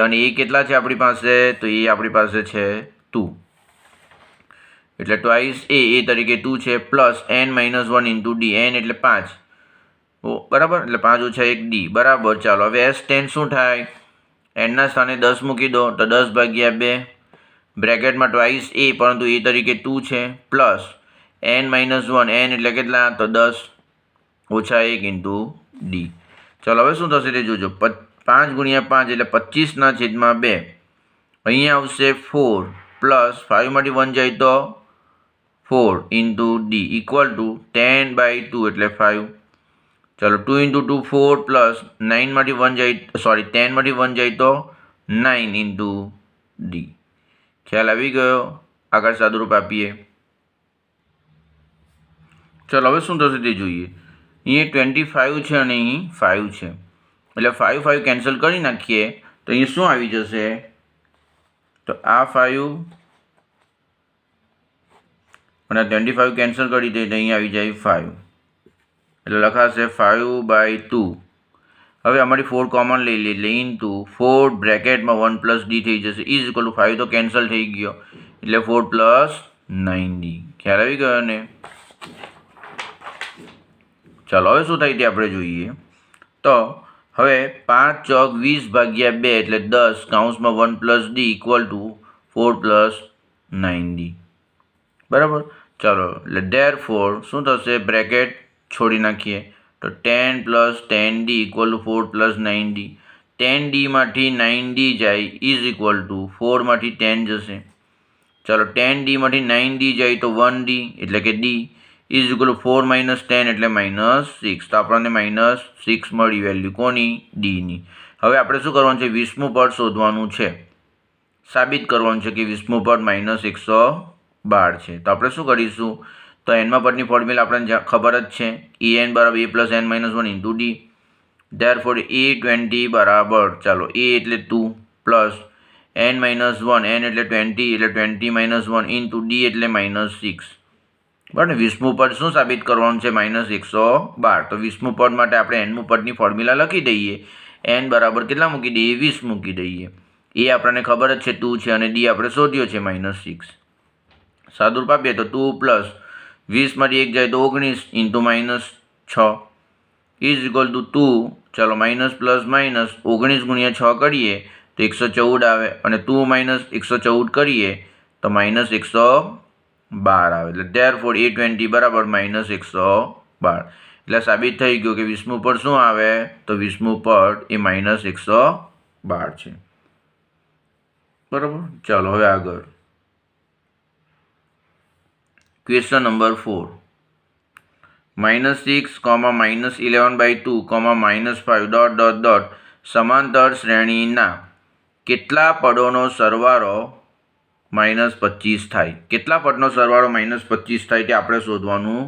અને એ કેટલા છે આપણી પાસે તો એ આપણી પાસે છે 2 એટલે ટ્વાઇસ A તરીકે 2 છે plus n-1 into D n એટલે 5 બરાબર એટલે 5 ઓછા 1 D બરાબર। ચાલો હવે S10 શું થાય એનના સ્થાને 10 મૂકી દો તો 10/2 બ્રેકેટમાં ટ્વાઇસ A પરંતુ એ તરીકે 2 છે પ્લસ n-1 n એટલે કેટલા તો 10 ઓછા 1 ઇન્ટુ D। ચાલો હવે શું થશે તે જોજો 5 ગુણ્યા 5 એટલે 25/2 અહીંયા આવશે 4 પ્લસ 5 માંથી 1 જાય તો 4 ઇન્ટુ D ઇક્વલ ટુ 10/2 એટલે 5। ચાલો 2 ઇન્ટુ 2 4 પ્લસ 9 માંથી 1 જાય 10 માંથી 1 જાય તો 9 ઇન્ટુ D। ખ્યાલ આવી ગયો આગળ સાદુરૂપ આપીએ ચાલો હવે શું થશે તે જોઈએ અહીં 25 છે અને અહીં 5 છે એટલે 5 કેન્સલ કરી નાખીએ તો અહીં શું આવી જશે તો આ 5 અને 25 કેન્સલ કરી દઈએ તો અહીં આવી જાય 5 એટલે લખાશે 5/2 હવે અમારી 4 કોમન લઈ લઈએ એટલે ઇન્ટુ 4 બ્રેકેટમાં 1 પ્લસ D થઈ જશે ઇઝ ઇક્વલ ટુ 5 તો કેન્સલ થઈ ગયો એટલે 4 પ્લસ 9D। ખ્યાલ આવી ગયો ને ચાલો હવે શું થાય તે આપણે જોઈએ તો હવે 5 ચોક 20/2 એટલે 10 કૌંસમાં 1 plus D equal to 4 plus 9D બરાબર। ચાલો એટલે ધેરફોર શું થશે બ્રેકેટ છોડી નાખીએ તો 10 plus 10D equal to 4 plus 9D 10D માંથી 9D જાય ઇઝ ઇક્વલ ટુ 4 માંથી 10 જશે। ચાલો 10D માંથી 9D જાય તો 1D એટલે કે D is equal two 4 minus 10 એટલે -6 તો આપણને -6 મળી વેલ્યુ કોની Dની। હવે આપણે શું કરવાનું છે 20મું પદ શોધવાનું છે સાબિત કરવાનું છે કે 20મું પદ -112 છે તો આપણે શું કરીશું તો એનમાં પદની ફોર્મ્યુલા આપણને ખબર જ છે En બરાબર A plus n-1 into D therefore A20 બરાબર ચાલો A એટલે 2 પ્લસ n-1 n એટલે 20 એટલે 20-1 ઇન્ટુ D એટલે -6 બરાબર 20મું પદ શું સાબિત કરવાનું છે -112 તો 20મું પદ માટે આપણે nમું પદની ફોર્મ્યુલા લખી દઈએ n બરાબર કેટલા મૂકી દઈએ 20 મૂકી દઈએ એ આપણને ખબર જ છે 2 છે અને D આપણે શોધ્યો છે -6 સાદુરૂપ આપીએ તો 2 પ્લસ 20 માંથી 1 જાય તો 19 ઇન્ટુ -6 ઇઝ ઇક્વલ ટુ 2 ચાલો માઇનસ પ્લસ માઇનસ 19 ગુણ્યા 6 કરીએ તો 114 આવે અને 2 માઇનસ 114 કરીએ તો -112 આવે એટલે ધેરફોર A20 બરાબર -112 એટલે સાબિત થઈ ગયું કે 20મું પદ શું આવે તો 20મું પદ એ -112 છે બરાબર। ચાલો હવે આગળ question number 4 -6, -11/2, -5 dot dot dot સમાંતર શ્રેણીના કેટલા પદોનો સરવાળો -25 થાય? કેટલા પદનો સરવાળો -25 થાય તે આપણે શોધવાનું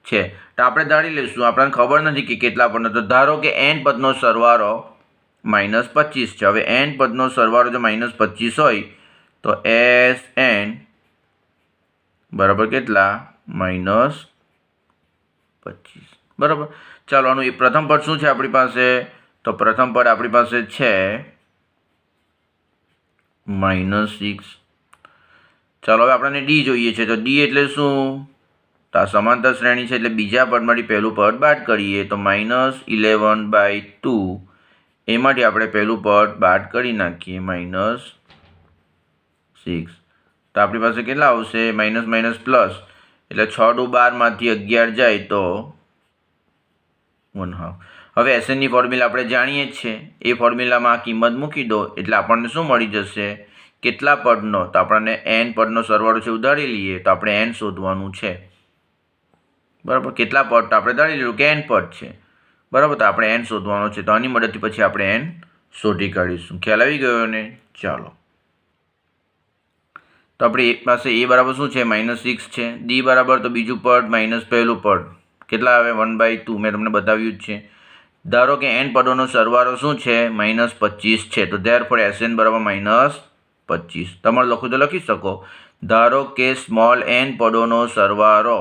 છે. તો આપણે ધારી લઈશું, આપણને ખબર નથી કે કેટલા પદનો. તો ધારો કે n પદનો સરવાળો -25 છે. હવે n પદનો સરવાળો જો -25 હોય તો Sn બરાબર કેટલા? -25. બરાબર. ચાલો આનું પ્રથમ પદ શું છે આપણી પાસે? તો પ્રથમ પદ આપણી પાસે છે -6. ચાલો હવે આપણને ડી જોઈએ છે. તો ડી એટલે શું? તો આ સમાંતર શ્રેણી છે એટલે બીજા પદમાંથી પહેલું પદ બાદ કરીએ. તો -11/2 એમાંથી આપણે પહેલું પદ બાદ કરી નાખીએ, -6. તો આપણી પાસે કેટલા આવશે? માઇનસ માઇનસ પ્લસ એટલે 6 × 12 માંથી 11 જાય તો 1/2. હવે એસએનની ફોર્મ્યુલા આપણે જાણીએ જ છે. એ ફોર્મ્યુલામાં આ કિંમત મૂકી દો એટલે આપણને શું મળી જશે? કેટલા પદનો? તો આપણને n પદનો સરવાળો છે ઉધારી લઈએ તો આપણે n શોધવાનું છે. બરાબર. કેટલા પદ? તો આપણે ધારી લીધું કે n પદ છે. બરાબર. તો આપણે n શોધવાનો છે. તો આની મદદથી પછી આપણે n શોધી કાઢીશું. ખ્યાલ આવી ગયો ને? ચાલો. તો આપણી પાસે a બરાબર શું છે? -6 છે. d બરાબર તો બીજું પદ માઇનસ પહેલું પદ કેટલા આવે? 1/2. મેં તમને બતાવ્યું જ છે. ધારો કે n પદોનો સરવાળો શું છે? -25 છે. તો ધેરફોર Sn બરાબર -25. તમારે લખવું તો લખી શકો. ધારો કે સ્મોલ n પદોનો સરવાળો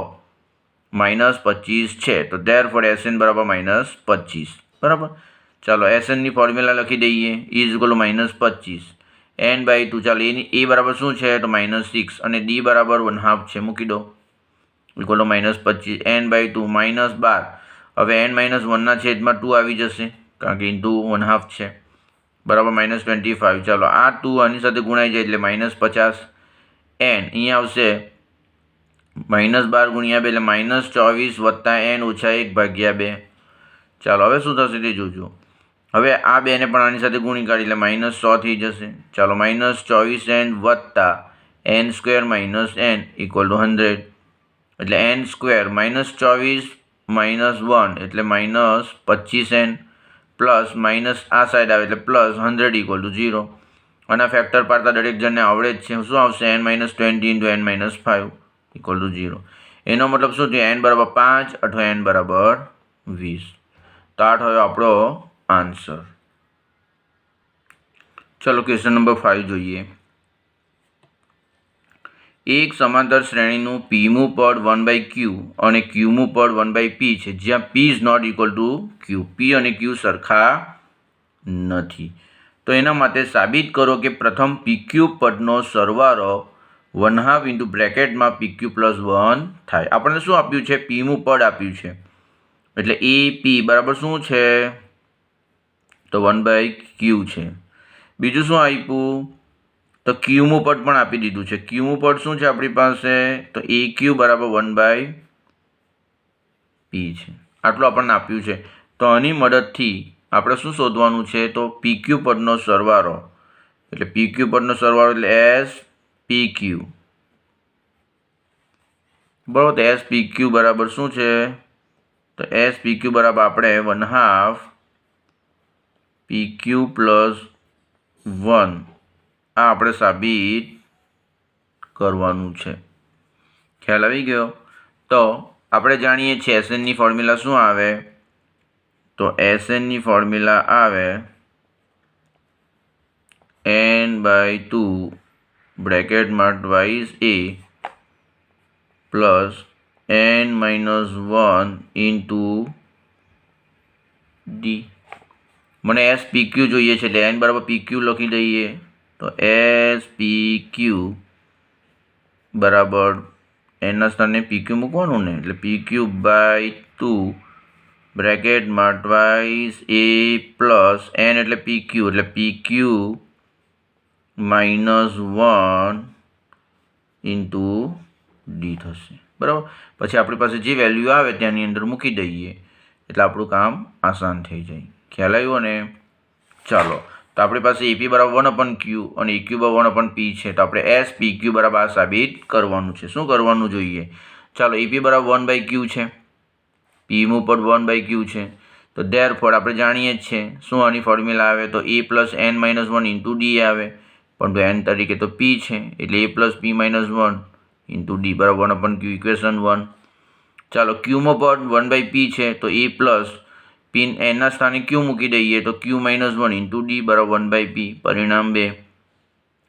-25 છે. તો ધેરફોર Sn બરાબર -25. બરાબર. ચાલો Snની ફોર્મ્યુલા લખી દઈએ. -25 n/2. ચાલો એ બરાબર શું છે? તો -6 અને d બરાબર 1/2 છે. મૂકી દો. Equal to -25 n/2 -12. હવે n - 1 છેદમાં 2 આવી જશે કારણ કે ઇન્ટુ 1/2 છે. બરાબર -25. ચાલો આ 2 આની સાથે ગુણાઈ જાય એટલે -50. n અહીંયા આવશે -12 × 2 એટલે -24 વત્તા n ઓછા 1/2. ચાલો હવે શું થશે તે જોજો. હવે આ બેને પણ આની સાથે ગુણી કાઢી એટલે -100 થઈ જશે. ચાલો -24n વત્તા n² - n ઇક્વલ ટુ 100 એટલે n² -24 -1 એટલે -25n પ્લસ માઇનસ આ સાઈડ આવે એટલે +100 ઇક્વલ ટુ 0. આના ફેક્ટર પાડતા દરેક જણને આવડે જ છે. શું આવશે? n - 20 × n - 5 equal to 0. એનો મતલબ શું થયું? n બરાબર 5 અથવા n બરાબર 20. તો આ થયો આપણો આન્સર. ચલો ક્વેશ્ચન નંબર 5 જોઈએ. એક સમાંતર શ્રેણીનું પીમું પદ 1/q અને ક્યુમું પદ 1/p છે જ્યાં p is not equal to q. p અને q સરખા નથી. તો એના માટે સાબિત કરો કે પ્રથમ pq પદનો સરવાળો 1/2 ઇન્ટુ બ્રેકેટમાં pq + 1 થાય. આપણને શું આપ્યું છે? પીમું પદ આપ્યું છે એટલે ap બરાબર શું છે? તો 1/q છે. બીજું શું આપ્યું? તો ક્યુમું પદ પણ આપી દીધું છે. ક્યુમું પદ શું છે આપણી પાસે? તો aq બરાબર 1/p છે. આટલું આપણને આપ્યું છે. તો આની મદદથી આપણે શું શોધવાનું છે? તો pq પદનો સરવાળો એટલે pq પદનો સરવાળો એટલે spq. બરાબર. તો spq બરાબર શું છે? તો spq બરાબર આપણે 1/2 pq + 1 આ આપણે સાબિત કરવાનું છે. ખ્યાલ આવી ગયો? તો આપણે જાણીએ છીએ Snની ફોર્મ્યુલા શું આવે? તો Snની ફોર્મ્યુલા આવે n/2 બ્રેકેટમાં twice a plus n - 1 into d. મને spq જોઈએ છે એટલે n બરાબર pq લખી દઈએ. તો spq બરાબર એના સ્થાને pq મૂકવાનું ને એટલે pq/2 બ્રેકેટમાં ટ્વાઇસ a પ્લસ n એટલે pq એટલે pq - 1 ઇન્ટુ d થશે. બરાબર. પછી આપણી પાસે જે વેલ્યુ આવે ત્યાંની અંદર મૂકી દઈએ એટલે આપણું કામ આસાન થઈ જાય. ખ્યાલ આવ્યો ને? ચાલો તો આપણી પાસે ap બરાબર 1/q અને eq બરાબર 1/p છે. તો આપણે spq બરાબર આ સાબિત કરવાનું છે. શું કરવાનું જોઈએ? ચાલો ap બરાબર 1/q છે પીમાં પર 1/q છે તો ધેરફોર આપણે જાણીએ જ છે શું આની ફોર્મ્યુલા આવે તો a + n - 1 * d આવે પણ n તરીકે તો p છે એટલે a + p - 1 * d બરાબર 1/q ઇક્વેશન 1. ચાલો ક્યુમાં પણ 1/p છે તો a પ્લસ p n ના સ્થાને q મૂકી દઈએ તો q - 1 * d બરાબર 1/p પરિણામ 2.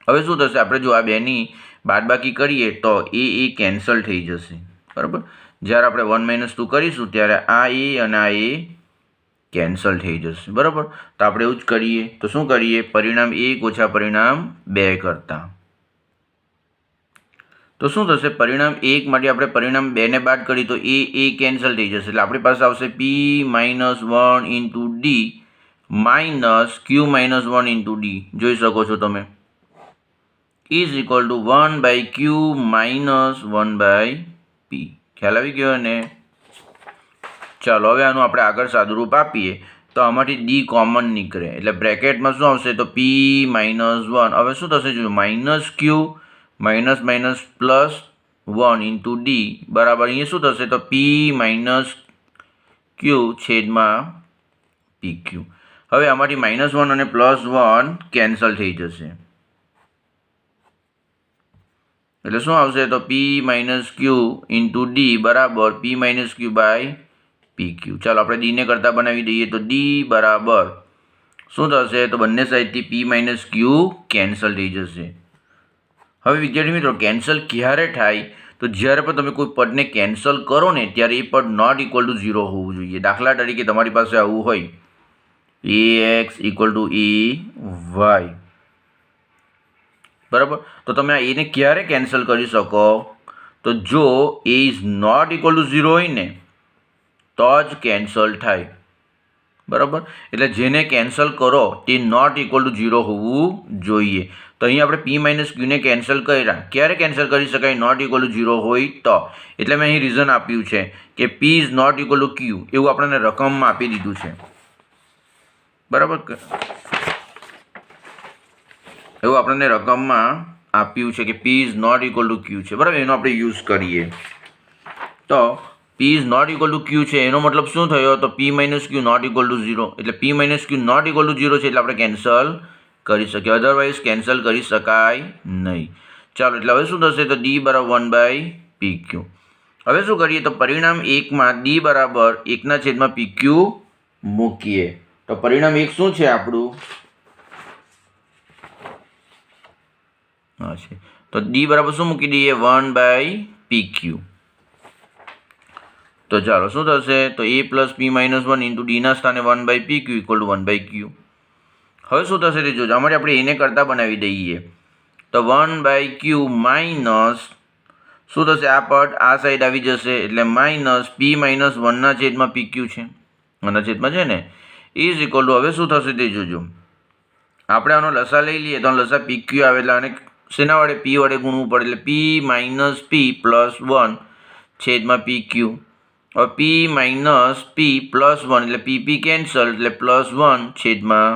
હવે શું થશે આપણે જો આ બેની બાદબાકી કરીએ તો એ કેન્સલ થઈ જશે બરાબર. જ્યારે આપણે 1 - 2 કરીશું ત્યારે આ એ અને આ એ કેન્સલ થઈ જશે બરાબર. તો આપણે એવું જ કરીએ તો શું કરીએ પરિણામ 1 ઓછા પરિણામ 2 કરતા તો શું થશે પરિણામ 1 માટે આપણે પરિણામ 2 ને બાદ કરીએ તો એ કેન્સલ થઈ જશે એટલે આપણી પાસે આવશે p - 1 * d minus q - 1 * d જોઈ શકો છો તમે is equal two 1/q - 1/p. ખ્યાલ આવી ગયો ને. ચાલો હવે આનું આપણે આગળ સાદુરૂપ આપીએ તો આમાંથી d કોમન નીકળે એટલે બ્રેકેટમાં શું આવશે તો p - 1 હવે શું થશે જો -q -1 * d બરાબર અહીંયા શું થશે તો p - q છેદમાં pq. હવે આમાંથી -1 અને +1 કેન્સલ થઈ જશે એટલે શું આવશે તો p - q * d બરાબર p - q / pq. ચાલો આપણે d ને કરતા બનાવી દઈએ તો d બરાબર શું થશે તો બંને સાઈડથી p - q કેન્સલ થઈ જશે. હવે વિદ્યાર્થી મિત્રો કેન્સલ ક્યારે થાય તો જ્યારે પણ તમે કોઈ પદને કેન્સલ કરો ને ત્યારે એ પદ નોટ ઇક્વલ ટુ 0 હોવું જોઈએ. દાખલા તરીકે તમારી પાસે આવું હોય ax = ay બરાબર તો તમે આ એને ક્યારે કેન્સલ કરી શકો તો જો a is not equal to 0 હોય ને તો જ કેન્સલ થાય બરાબર. એટલે જેને કેન્સલ કરો તે નોટ ઇક્વલ ટુ 0 હોવું જોઈએ. તો અહીં આપણે p - q ને કેન્સલ કર્યા ક્યારે કેન્સલ કરી શકાય નોટ ઇક્વલ ટુ 0 હોય તો એટલે મેં અહીં રીઝન આપ્યું છે કે p is not equal to q એવું આપણને રકમમાં આપી દીધું છે બરાબર. એવું આપણને રકમમાં આપ્યું છે કે p is not equal to q છે બરાબર. એનો આપણે યુઝ કરીએ તો p is not equal to q છે એનો મતલબ શું થયો તો p - q not equal to 0 એટલે p - q not equal to 0 છે એટલે આપણે કેન્સલ કરી શકીએ અધરવાઇઝ કેન્સલ કરી શકાય નહીં. ચાલો એટલે હવે શું થશે તો d બરાબર 1/pq. હવે શું કરીએ તો પરિણામ 1માં d બરાબર 1/pq મૂકીએ તો પરિણામ 1 શું છે આપણું હા છે તો d બરાબર શું મૂકી દઈએ 1/pq. તો ચાલો શું થશે તો a + p - 1 * d ના સ્થાને 1/pq = 1/q. હવે શું થશે તે જોજો આમાંથી આપણે એને કરતા બનાવી દઈએ તો 1/q માઇનસ શું થશે આ પદ આ સાઈડ આવી જશે એટલે માઇનસ p - 1/pq છે 1/માં છે ને ઇઝ ઇક્વલ ટુ હવે શું થશે તે જોજો આપણે આનો લસા લઈ લઈએ તો લસા pq આવે એટલે આને શેના વડે p વડે ગુણવું પડે એટલે p - p + 1 છેદમાં pq. હવે p - p + 1 એટલે pp કેન્સલ એટલે +1 છેદમાં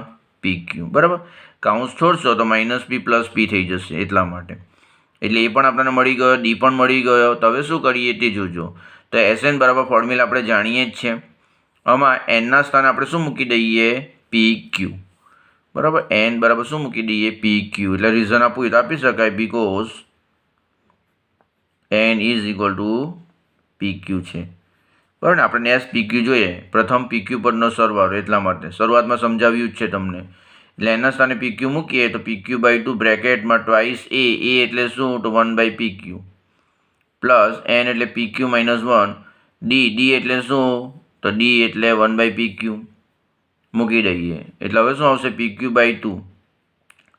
pq બરાબર. કાઉન્સ છોડશો તો -p + p થઈ જશે એટલા માટે એટલે એ પણ આપણને મળી ગયો d પણ મળી ગયો. તો હવે શું કરીએ તે જોજો તો Sn બરાબર ફોર્મ્યુલા આપણે જાણીએ જ છે આમાં n ના સ્થાને આપણે શું મૂકી દઈએ pq બરાબર. n બરાબર શું મૂકી દઈએ pq એટલે રીઝન આપવું હોય તો આપી શકાય because n is equal two pq છે બરાબર ને. આપણે નેક્સ્ટ pq જોઈએ પ્રથમ pq પરનો સરવાળો એટલા માટે શરૂઆતમાં સમજાવ્યું જ છે તમને એટલે એના સ્થાને pq મૂકીએ તો pq/2 બ્રેકેટમાં ટ્વાઇસ a એટલે શું તો 1/pq પ્લસ n એટલે pq - 1 d એટલે શું તો d એટલે 1/pq મૂકી દઈએ એટલે હવે શું આવશે pq/2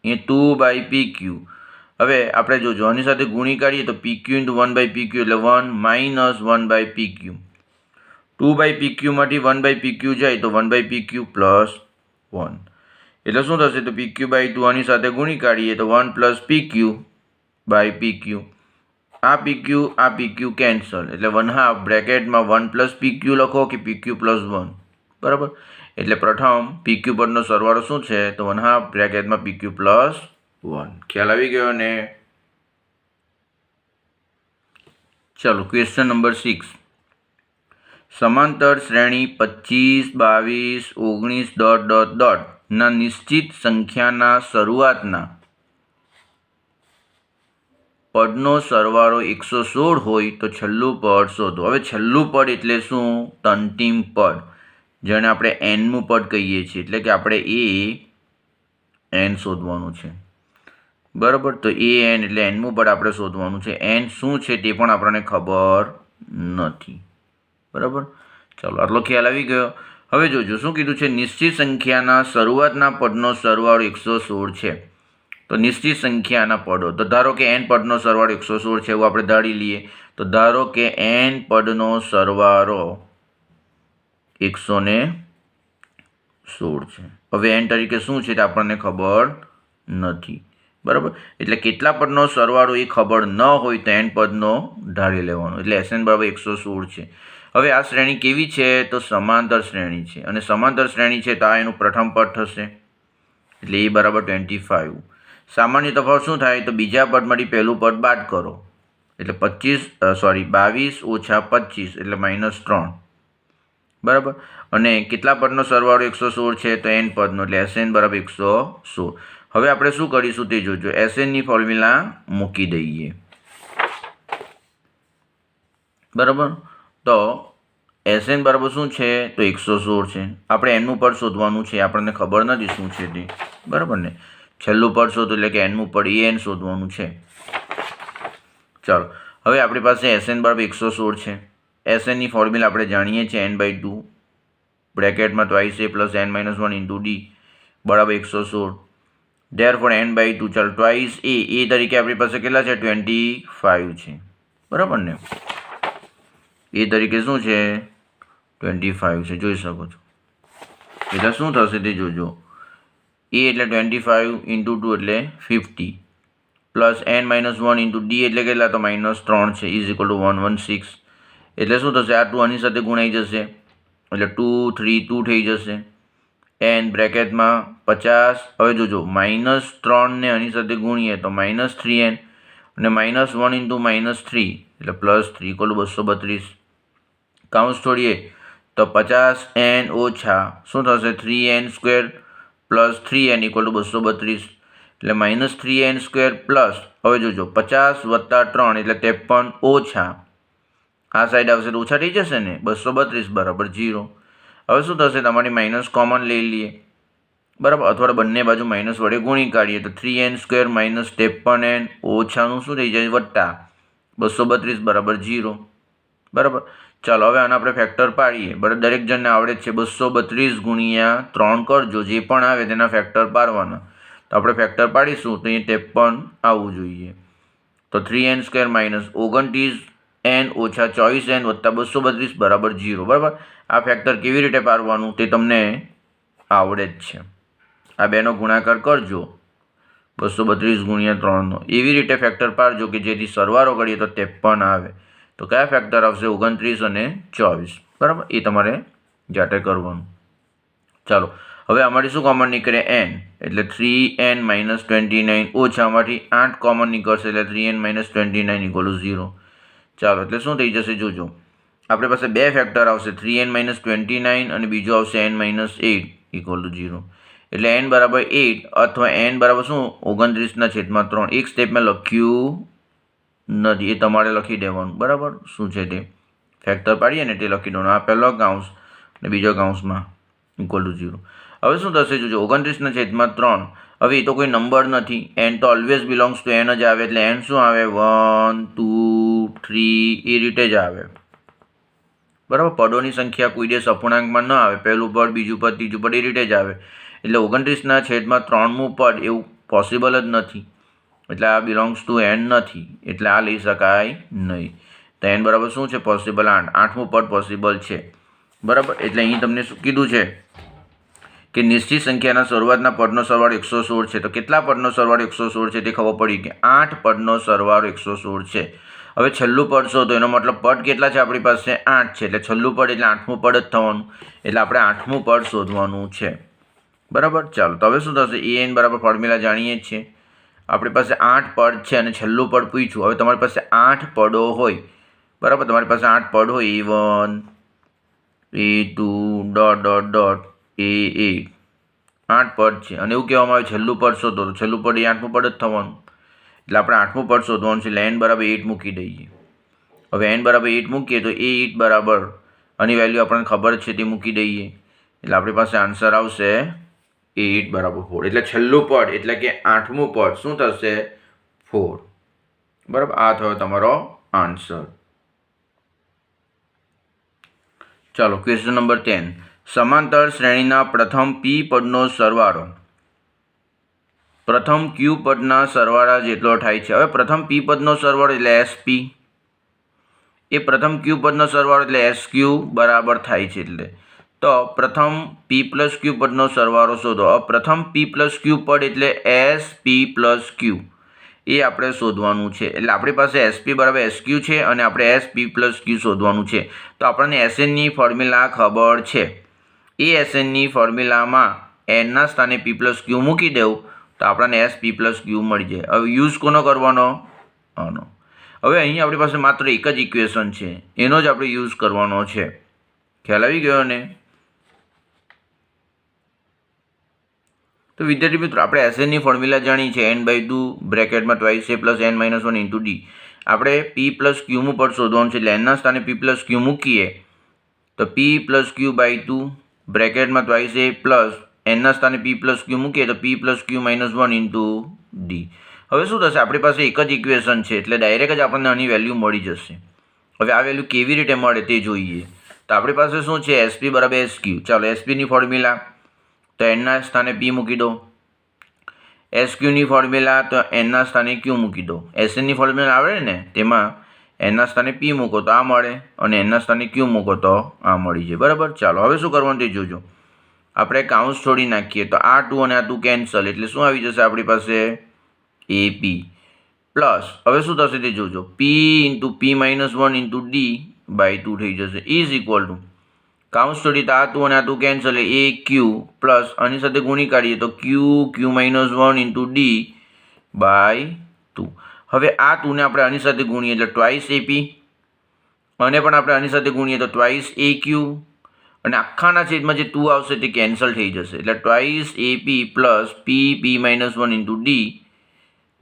અહીંયા 2/pq. હવે આપણે જોજો આની સાથે ગુણી કાઢીએ તો pq × 1/pq એટલે 1 - 1/pq 2/pq માંથી 1/pq જાય તો 1/pq + 1 એટલે શું થશે તો pq/2 આની સાથે ગુણી કાઢીએ તો 1 + pq/pq આ pq કેન્સલ એટલે 1/2 બ્રેકેટમાં 1 + pq લખો કે pq + 1 બરાબર. એટલે પ્રથમ pq પરનો સરવાળો શું છે તો 1/2 બ્રેકેટમાં pq + 1. ખ્યાલ આવી ગયો ને. ચાલો ક્વેશ્ચન નંબર 6 સમાંતર શ્રેણી 25, 22, 19 ... ના નિશ્ચિત સંખ્યાના શરૂઆતના પદનો સરવાળો 116 હોય તો છેલ્લું પદ શોધો. હવે છેલ્લું પદ એટલે શું? અંતિમ પદ, જેને આપણે nમું પદ કહીએ છીએ. એટલે કે આપણે n શોધવાનું છે. બરાબર, તો n એટલે nમું પદ આપણે શોધવાનું છે. n શું છે તે પણ આપણને ખબર નથી. બરાબર, ચાલો આટલો ખ્યાલ આવી ગયો. હવે જોજો શું કીધું છે. નિશ્ચિત સંખ્યાના શરૂઆતના પદનો સરવાળો 116 છે. તો નિશ્ચિત સંખ્યાના પદો, તો ધારો કે n પદનો સરવાળો 116 છે એવું આપણે ધારી લઈએ. તો ધારો કે n પદનો સરવાળો 116 છે. હવે n તરીકે શું છે તે આપણને ખબર નથી. બરાબર, એટલે કેટલા પદનો સરવાળો એ ખબર ન હોય તો n પદનો ધારી લેવાનો. એટલે Sn બરાબર 116 છે. હવે આ શ્રેણી કેવી છે? તો સમાંતર શ્રેણી છે. અને સમાંતર શ્રેણી છે તો આ એનું પ્રથમ પદ થશે. એટલે એ બરાબર 25. સામાન્ય તફાવત શું થાય? તો બીજા પદમાંથી પહેલું પદ બાદ કરો એટલે 22 ઓછા 25 એટલે -3. બરાબર, અને કેટલા પદનો સરવાળો 116 છે? તો n પદનો, એટલે Sn બરાબર 116. હવે આપણે શું કરીશું તે જોજો. Snની ફોર્મ્યુલા મૂકી દઈએ. બરાબર, તો Sn બરાબર શું છે? તો 116 છે. આપણે nનું પદ શોધવાનું છે, આપણને ખબર નથી શું છે તે. બરાબર ને, છેલ્લું પદ શોધો એટલે કે nમું પદ n શોધવાનું છે. ચાલો, હવે આપણી પાસે Sn બરાબર 116 છે. Snની ફોર્મ્યુલા આપણે જાણીએ છીએ, n/2 બ્રેકેટમાં twice a plus n - 1 into d બરાબર 116. Therefore n/2, ચાલો twice a તરીકે આપણી પાસે કેટલા છે? 25 છે. બરાબર ને, એ તરીકે શું છે? 25 છે. જોઈ શકો છો. એટલે શું થશે તે જોજો. a એટલે 25 into 2 એટલે 50 પ્લસ n - 1 into d એટલે કેટલા? તો -3 છે. Is equal two 116. એટલે શું થશે? આ 2 આની સાથે ગુણાઈ જશે એટલે 2 3 2 થઈ જશે. n બ્રેકેટમાં 50. હવે જોજો, -3 ને આની સાથે ગુણીએ તો -3n અને -1 into -3 એટલે +3 = 232. કાઉન્સ છોડીએ તો 50n ઓછા શું થશે? 3n² plus 3n = 232. એટલે -3n² પ્લસ, હવે જોજો 50 + 3 એટલે 53 ઓછા આ સાઈડ આવશે તો ઓછા થઈ જશે ને, 232 બરાબર 0. હવે શું થશે? તમારી માઇનસ કોમન લઈ લઈએ. બરાબર, અથવા બંને બાજુ માઇનસ વડે ગુણી કાઢીએ તો 3n² - 53n ઓછાનું શું થઈ જાય? વત્તા 232 બરાબર 0. બરાબર, ચાલો હવે આને આપણે ફેક્ટર પાડીએ. બરાબર, દરેક જણને આવડે જ છે. 232 ગુણ્યા 3 કરજો, જે પણ આવે તેના ફેક્ટર પાડવાના. તો આપણે ફેક્ટર પાડીશું તો અહીં 53 આવવું જોઈએ. તો 3n² - 29n ઓછા 24n વત્તા 232 બરાબર 0. બરાબર, આ ફેક્ટર કેવી રીતે પાડવાનું તે તમને આવડે જ છે. આ બેનો ગુણાકાર કરજો 232 ગુણ્યા 3નો. એવી રીતે ફેક્ટર પાડજો કે જેથી સરવાળો કરીએ તો 53 આવે. તો કયા ફેક્ટર આવશે? 29 અને 24. બરાબર, એ તમારે જાતે કરવાનું. ચાલો, હવે આમાંથી શું કોમન નીકળે? n, એટલે 3n - 29 ઓછા આમાંથી 8 કોમન નીકળશે એટલે 3n - 29 = 0. ચાલો, એટલે શું થઈ જશે? જોજો, આપણી પાસે બે ફેક્ટર આવશે, 3n - 29 અને બીજો આવશે n - 8 = 0. એટલે n બરાબર 8 અથવા n બરાબર શું? 29/3. એક સ્ટેપ મેં લખ્યું નથી, એ તમારે લખી દેવાનું. બરાબર, શું છે તે ફેક્ટર પાડીએ ને તે લખી દેવાનું. આ પહેલો કાઉન્સ અને બીજો કાઉન્સમાં =0. હવે શું થશે? જોજો, 29/3. હવે એ તો કોઈ નંબર નથી. n તો ઓલવેઝ બિલોંગ્સ ટુ n જ આવે. એટલે n શું આવે? 1 2 3 એ રીતે જ આવે. બરાબર, પદોની સંખ્યા કોઈ દિવસ અપૂર્ણાંકમાં ન આવે. પહેલું પદ, બીજું પદ, ત્રીજું પદ એ રીતે જ આવે. એટલે 29/3મું પદ એવું પોસિબલ જ નથી. એટલે આ બિલોંગ્સ ટુ n નથી, એટલે આ લઈ શકાય નહીં. તો n બરાબર શું છે? પોસિબલ 8. 8મું પદ પોસિબલ છે. બરાબર, એટલે અહીં તમને શું કીધું છે કે નિશ્ચિત સંખ્યાના શરૂઆતના પદનો સરવાળો 116 છે. તો કેટલા પદનો સરવાળો 116 છે તે ખબર પડી કે 8 પદનો સરવાળો 116 છે. હવે છેલ્લું પદ શોધો, એનો મતલબ પદ કેટલા છે? આપણી પાસે 8 છે. એટલે છેલ્લું પદ એટલે 8મું પદ જ થવાનું. એટલે આપણે 8મું પદ શોધવાનું છે. બરાબર, ચાલો, તો હવે શું થશે? an બરાબર ફોર્મ્યુલા જાણીએ જ છીએ. આપણી પાસે 8 પદ છે અને છેલ્લું પદ પૂછ્યું. હવે તમારી પાસે 8 પદો હોય. બરાબર, તમારી પાસે 8 પદ હોય, a1 A2 dot dot dot A8 8 પદ છે અને એવું કહેવામાં આવે છેલ્લું પદ શોધો તો છેલ્લું પદ એ 8મું પદ જ થવાનું. એટલે આપણે 8મું પદ શોધવાનું છે એટલે n બરાબર 8 મૂકી દઈએ. હવે n બરાબર 8 મૂકીએ તો A8 બરાબર આની વેલ્યુ આપણને ખબર છે તે મૂકી દઈએ એટલે આપણી પાસે આન્સર આવશે A8 બરાબર 4. એટલે છેલ્લું પદ એટલે કે 8મું પદ શું થશે 4. બરાબર, આ થયો તમારો આન્સર. ચાલો ક્વેશ્ચન નંબર 10. સમાંતર શ્રેણીના પ્રથમ p પદનો સરવાળો પ્રથમ q પદના સરવાળા જેટલો થાય છે. હવે પ્રથમ p પદનો સરવાળો એટલે sp એ પ્રથમ q પદનો સરવાળો એટલે sq બરાબર થાય છે. એટલે તો પ્રથમ p પ્લસ q પદનો સરવાળો શોધો. પ્રથમ p પ્લસ q પદ એટલે sp પ્લસ q એ આપણે શોધવાનું છે. એટલે આપણી પાસે sp બરાબર sq છે અને આપણે sp પ્લસ q શોધવાનું છે. તો આપણને SNની ફોર્મ્યુલા ખબર છે. એ SNની ફોર્મ્યુલામાં nના સ્થાને p પ્લસ q મૂકી દેવું તો આપણને sp પ્લસ q મળી જાય. હવે યુઝ કોનો કરવાનો? આનો. હવે અહીં આપણી પાસે માત્ર એક જ ઇક્વેશન છે, એનો જ આપણે યુઝ કરવાનો છે. ખ્યાલ આવી ગયો ને? તો વિદ્યાર્થી મિત્રો આપણે SNની ફોર્મ્યુલા જાણી છે n/2 બ્રેકેટમાં twice a plus n minus 1 into D. આપણે p પ્લસ ક્યુનું પદ શોધવાનું છે એટલે nના સ્થાને p પ્લસ ક્યુ મૂકીએ તો p પ્લસ ક્યુ બાય 2 બ્રેકેટમાં ટ્વાઇસ a પ્લસ nના સ્થાને p પ્લસ ક્યુ મૂકીએ તો p પ્લસ ક્યુ માઇનસ 1 ઇન્ટુ ડી. હવે શું થશે? આપણી પાસે એક જ ઇક્વેશન છે એટલે ડાયરેક્ટ જ આપણને આની વેલ્યુ મળી જશે. હવે આ વેલ્યુ કેવી રીતે મળે તે જોઈએ. તો આપણી પાસે શું છે? sp બરાબર sq. ચાલો sp ની ફોર્મ્યુલા તો nના સ્થાને p મૂકી દો. sqની ફોર્મ્યુલા તો nના સ્થાને q મૂકી દો. SNની ફોર્મ્યુલા આવે ને તેમાં nના સ્થાને p મૂકો તો આ મળે અને nના સ્થાને q મૂકો તો આ મળી જાય. બરાબર, ચાલો હવે શું કરવાનું તે જોજો. આપણે કાઉન્સ છોડી નાખીએ તો આ 2 અને આ 2 કેન્સલ એટલે શું આવી જશે આપણી પાસે? AP પ્લસ હવે શું થશે તે જોજો. p into p minus 1 into d by 2 થઈ જશે ઇઝ ઇક્વલ ટુ કાઉન્સ છોડી તો આ 2 અને આ 2 કેન્સલ એ ક્યુ પ્લસ આની સાથે ગુણી કાઢીએ તો ક્યુ માઇનસ 1 ઇન્ટુ ડી બાય 2. હવે આ 2ને આપણે આની સાથે ગુણીએ એટલે ટ્વાઇસ એપી અને પણ આપણે આની સાથે ગુણીએ તો ટ્વાઇસ એ ક્યુ અને આખાના છેદમાં જે 2 આવશે તે કેન્સલ થઈ જશે એટલે twice a p plus p minus 1 into d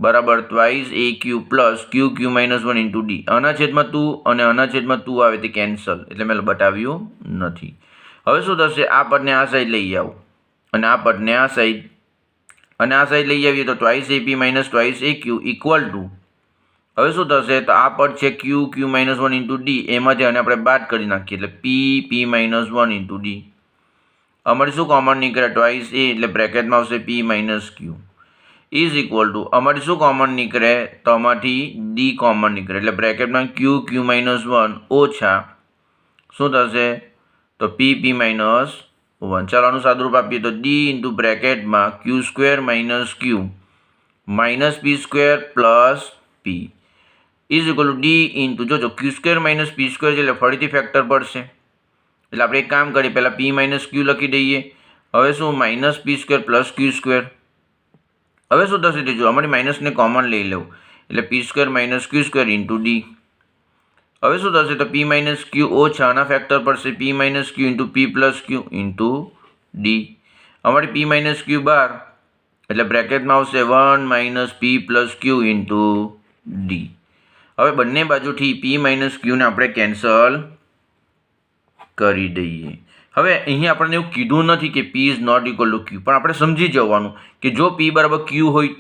બરાબર twice a q plus Q minus 1 into d. આના છેદમાં 2 અને આના છેદમાં 2 આવે તે કેન્સલ એટલે મેં બતાવ્યું નથી. હવે શું થશે? આ પદને આ સાઈડ લઈ આવો અને આ પદને આ સાઈડ અને આ સાઈડ લઈ આવીએ તો twice a p minus twice a q equal to હવે શું થશે? તો આ પદ છે ક્યુ માઇનસ 1 ઇન્ટુ ડી એમાંથી અને આપણે બાદ કરી નાખીએ એટલે પી માઇનસ 1 ઇન્ટુ ડી. અમારે શું કોમન નીકળે? ટ્વાઇસ એ એટલે બ્રેકેટમાં આવશે P minus Q is equal to અમારી શું કોમન નીકળે? તો આમાંથી ડી કોમન નીકળે એટલે બ્રેકેટમાં ક્યુ માઇનસ 1 ઓછા શું થશે? તો પી માઇનસ 1. ચાલો આનું સાદુરૂપ આપીએ તો ડી ઇન્ટુ બ્રેકેટમાં Q square minus Q minus P square plus P is equal to D into જોજો Q square minus P square એટલે ફરીથી ફેક્ટર પડશે એટલે આપણે એક કામ કરીએ પહેલાં પી માઇનસ ક્યુ લખી દઈએ. હવે શું? Minus P square plus Q square. હવે શું થશે તે જો અમારી માઇનસને કોમન લઈ લેવું એટલે પી square minus Q square into D. હવે શું થશે? તો પી માઇનસ ક્યુ ઓછા આના ફેક્ટર પડશે પી માઇનસ ક્યુ ઇન્ટુ પી પ્લસ ક્યુ ઇન્ટુ ડી. અમારી પી માઇનસ ક્યુ બાર એટલે બ્રેકેટમાં આવશે 1 માઇનસ પી પ્લસ ક્યુ ઇન્ટુ ડી. હવે બંને બાજુથી પી માઇનસ ક્યુને આપણે કેન્સલ કરી દઈએ. હવે અહીં આપણને એવું કીધું નથી કે P is not equal to Q, પણ આપણે સમજી જવાનું કે જો પી બરાબર ક્યુ હોય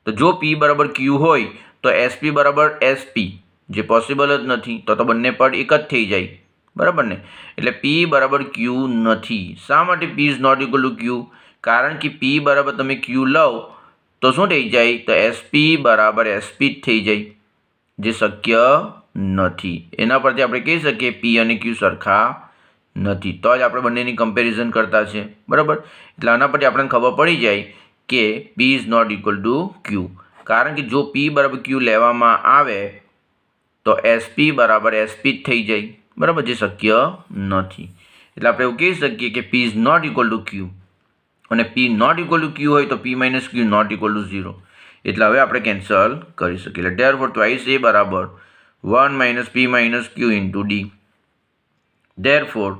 તો જો પી બરાબર ક્યુ હોય તો એસપી બરાબર એસપી જે પોસિબલ જ નથી તો બંને પદ એક જ થઈ જાય. બરાબર ને? એટલે પી બરાબર ક્યુ નથી. શા માટે P is not equal to Q? કારણ કે પી બરાબર તમે ક્યુ લો તો શું થઈ જાય? તો એસપી બરાબર એસપી જ થઈ જાય જે શક્ય નથી. એના પરથી આપણે કહી શકીએ પી અને ક્યુ સરખા નથી, તો જ આપણે બંનેની કમ્પેરિઝન કરતા છે. બરાબર? એટલે આના પરથી આપણને ખબર પડી જાય કે P is not equal to Q, કારણ કે જો પી બરાબર ક્યુ લેવામાં આવે તો એસપી બરાબર એસપી જ થઈ જાય. બરાબર? જે શક્ય નથી. એટલે આપણે એવું કહી શકીએ કે P is not equal to Q અને P not equal to Q હોય તો P minus Q not equal to 0. એટલે હવે આપણે કેન્સલ કરી શકીએ. એટલે ધેરફોર ટ્વાઇસ એ બરાબર 1 minus P minus Q into D therefore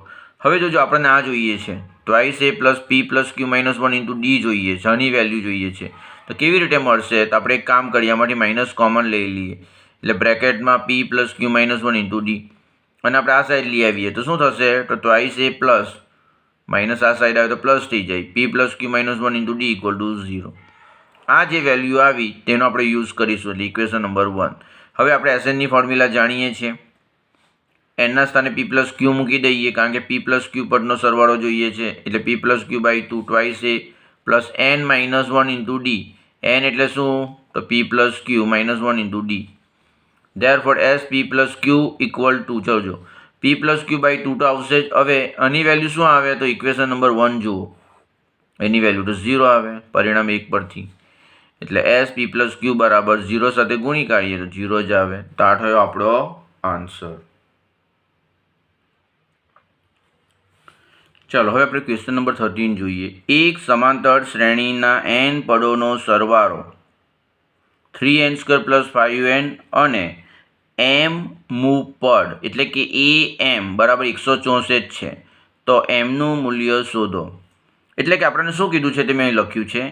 હવે જોજો આપણને આ જોઈએ છે twice A plus P plus Q minus 1 into D જોઈએ છે, આની વેલ્યુ જોઈએ છે. તો કેવી રીતે મળશે? તો આપણે એક કામ કરીએ, આમાંથી માઇનસ કોમન લઈ લઈએ, એટલે બ્રેકેટમાં પી પ્લસ ક્યુ માઇનસ 1 ઇન્ટુ ડી, અને આપણે આ સાઈડ લઈ આવીએ તો શું થશે? તો ટ્વાઇસ એ પ્લસ માઇનસ આ સાઈડ આવે તો પ્લસ થઈ જાય, P plus Q minus 1 into D equal to 0. આ જે વેલ્યુ આવી તેનો આપણે યુઝ કરીશું, એટલે ઇક્વેશન નંબર 1. હવે આપણે એસએનની ફોર્મ્યુલા જાણીએ છીએ, એનના સ્થાને પી પ્લસ ક્યુ મૂકી દઈએ, કારણ કે પી પ્લસ ક્યુ પરનો સરવાળો જોઈએ છે, એટલે P plus Q by 2 twice A plus N minus 1 into D. N એટલે શું? તો P plus Q minus 1 into D. Therefore S P plus Q equal to, જોજો પી પ્લસ ક્યુ બાય 2 તો આવશે જ. હવે આની વેલ્યુ શું આવે? તો ઇક્વેશન નંબર 1 જુઓ, એની વેલ્યુ તો 0 આવે, પરિણામ 1 પરથી, એટલે એસ પી પ્લસ ક્યુ બરાબર 0 સાથે ગુણી કાઢીએ તો 0 જ આવે. તો આ થયો આપણો આન્સર. ચાલો હવે આપણે ક્વેશ્ચન નંબર 13 જોઈએ. એક સમાંતર શ્રેણીના n પદોનો સરવાળો 3n² + 5n અને m મૂ પદ એટલે કે am બરાબર 164 છે. તો mનું મૂલ્ય શોધો. એટલે કે આપણને શું કીધું છે તે મેં લખ્યું છે,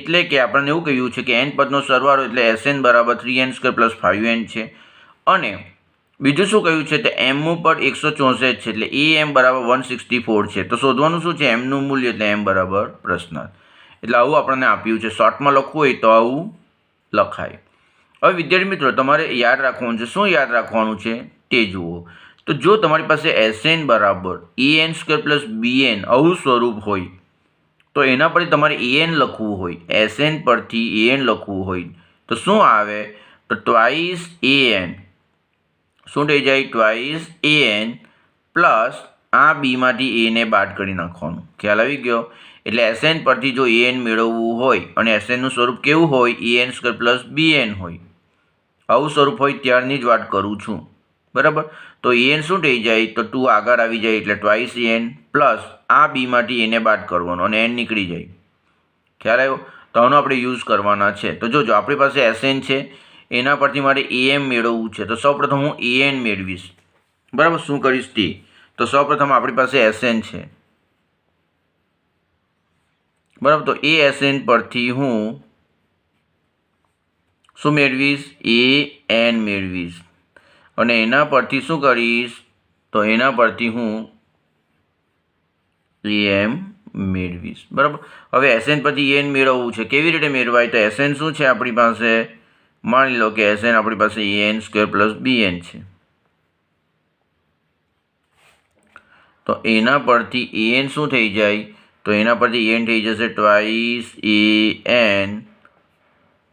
એટલે કે આપણને એવું કહ્યું છે કે n પદનો સરવાળો એટલે Sn બરાબર 3n² + 5n છે, અને બીજું શું કહ્યું છે? તે mનું પદ 164 છે, એટલે am બરાબર 164 છે. તો શોધવાનું શું છે? mનું મૂલ્ય, એટલે m બરાબર પ્રશ્નાર્થ. એટલે આવું આપણને આપ્યું છે. શોર્ટમાં લખવું હોય તો આવું લખાય. હવે વિદ્યાર્થી મિત્રો, તમારે યાદ રાખવાનું છે. શું યાદ રાખવાનું છે તે જુઓ. તો જો તમારી પાસે Sn બરાબર an² + bn આવું સ્વરૂપ હોય, તો એના પરથી તમારે an લખવું હોય, Sn પરથી an લખવું હોય તો શું આવે? તો ટ્વાઇસ an. શું થઈ જાય? ટ્વાઇસ an પ્લસ આ બીમાંથી a ને બાદ કરી નાખવાનું. ખ્યાલ આવી ગયો? એટલે Sn પરથી જો an મેળવવું હોય અને Snનું સ્વરૂપ કેવું હોય? an² + bn હોય. આવું સ્વરૂપ હોય ત્યારની જ વાત કરું છું, બરાબર? તો an શું થઈ જાય? તો 2 આગળ આવી જાય, એટલે ટ્વાઇસ an પ્લસ આ બીમાંથી એને બાદ કરવાનો અને n નીકળી જાય. ખ્યાલ આવ્યો? તો આનો આપણે યુઝ કરવાના છે. તો જોજો, આપણી પાસે Sn છે, એના પરથી મારે am મેળવવું છે. તો સૌપ્રથમ હું an મેળવીશ, બરાબર? શું કરીશ તે? તો સૌપ્રથમ આપણી પાસે Sn છે, બરાબર? તો એ Sn પરથી હું શું મેળવીશ? an મેળવીશ, અને એના પરથી શું કરીશ? તો એના પરથી હું am મેળવીશ, બરાબર? હવે Sn પરથી an મેળવવું છે. કેવી રીતે મેળવાય? તો Sn શું છે આપણી પાસે? માની લો કે Sn આપણી પાસે an² + bn છે. તો એના પરથી an શું થઈ જાય? તો એના પરથી an થઈ જશે twice an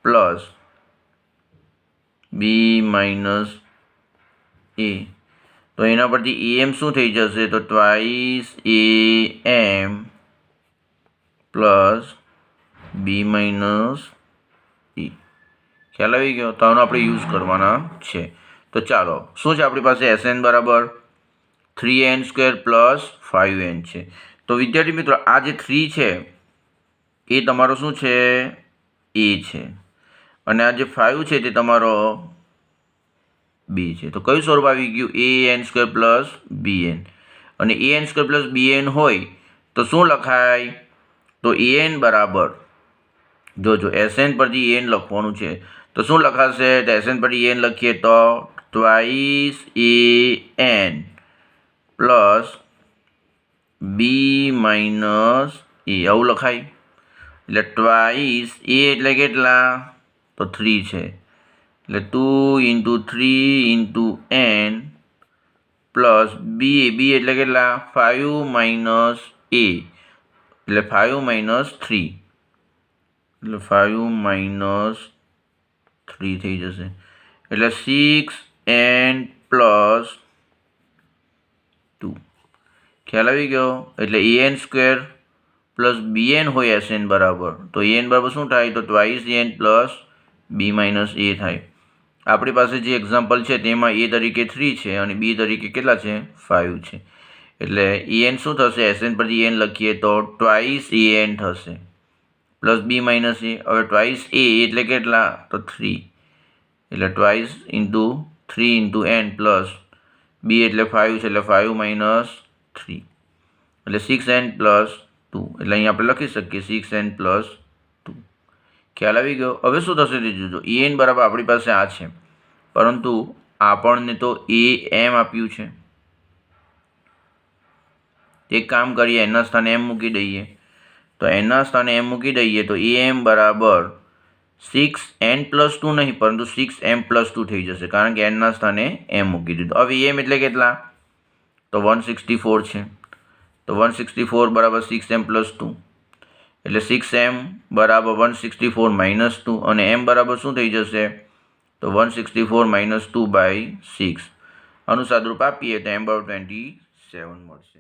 plus b minus a. તો એના પરથી am શું થઈ જશે? તો twice am plus b minus e. ખ્યાલ આવી ગયો? તો આનો આપણે યુઝ કરવાના છે. તો ચાલો, શું છે આપણી પાસે? Sn બરાબર 3n² + 5n છે. તો વિદ્યાર્થી મિત્રો, આ જે 3 છે એ તમારો શું છે? a છે, અને આ જે 5 છે તે તમારો b છે. તો કયું સ્વરૂપ આવી ગયું? an² + bn. અને an² + bn હોય તો શું લખાય? તો an બરાબર, જોજો Sn પરથી an લખવાનું છે, તો શું લખાશે? તો Sn પરથી an લખીએ તો twice an plus b minus a, આવું લખાય. એટલે ટ્વાઇસ a એટલે કેટલા? તો 3 છે, એટલે 2 × 3 × n પ્લસ b એટલે કેટલા? 5 માઇનસ a, એટલે 5 માઇનસ 3, એટલે 5 માઇનસ 3 થઈ જશે, એટલે 6n પ્લસ 2. ખ્યાલ આવી ગયો? એટલે an² + bn હોય Sn બરાબર, તો an બરાબર શું થાય? તો twice an plus b minus a થાય. આપણી પાસે જે એક્ઝામ્પલ છે તેમાં a તરીકે 3 છે અને b તરીકે કેટલા છે? 5 છે. એટલે an શું થશે? Sn પરથી n લખીએ તો ટ્વાઇસ an થશે પ્લસ b માઇનસ a. હવે ટ્વાઇસ a એટલે કેટલા? તો 3, એટલે ટ્વાઇસ × 3 × n પ્લસ b એટલે 5 છે, એટલે 5 માઇનસ 3 એટલે 6n + 2 એટલે અહીં આપણે લખી શકીએ 6n + 2. ખ્યાલ આવી ગયો? હવે શું થશે તે જોજો. en બરાબર આપણી પાસે આ છે, પરંતુ આપણને તો am આપ્યું છે. એક કામ કરીએ, એના સ્થાને m મૂકી દઈએ. તો એના સ્થાને m મૂકી દઈએ તો am બરાબર 6n + 2 નહીં, પરંતુ 6m + 2 થઈ જશે, કારણ કે nના સ્થાને m મૂકી દીધું. હવે am એટલે કેટલા? તો 164 છે. તો 164 બરાબર 6m + 2 એટલે 6m બરાબર 164 - 2 અને m બરાબર શું થઈ જશે? તો 164 - 2/6. આનું સાદુરૂપ આપીએ તો m બરાબર 27 મળશે.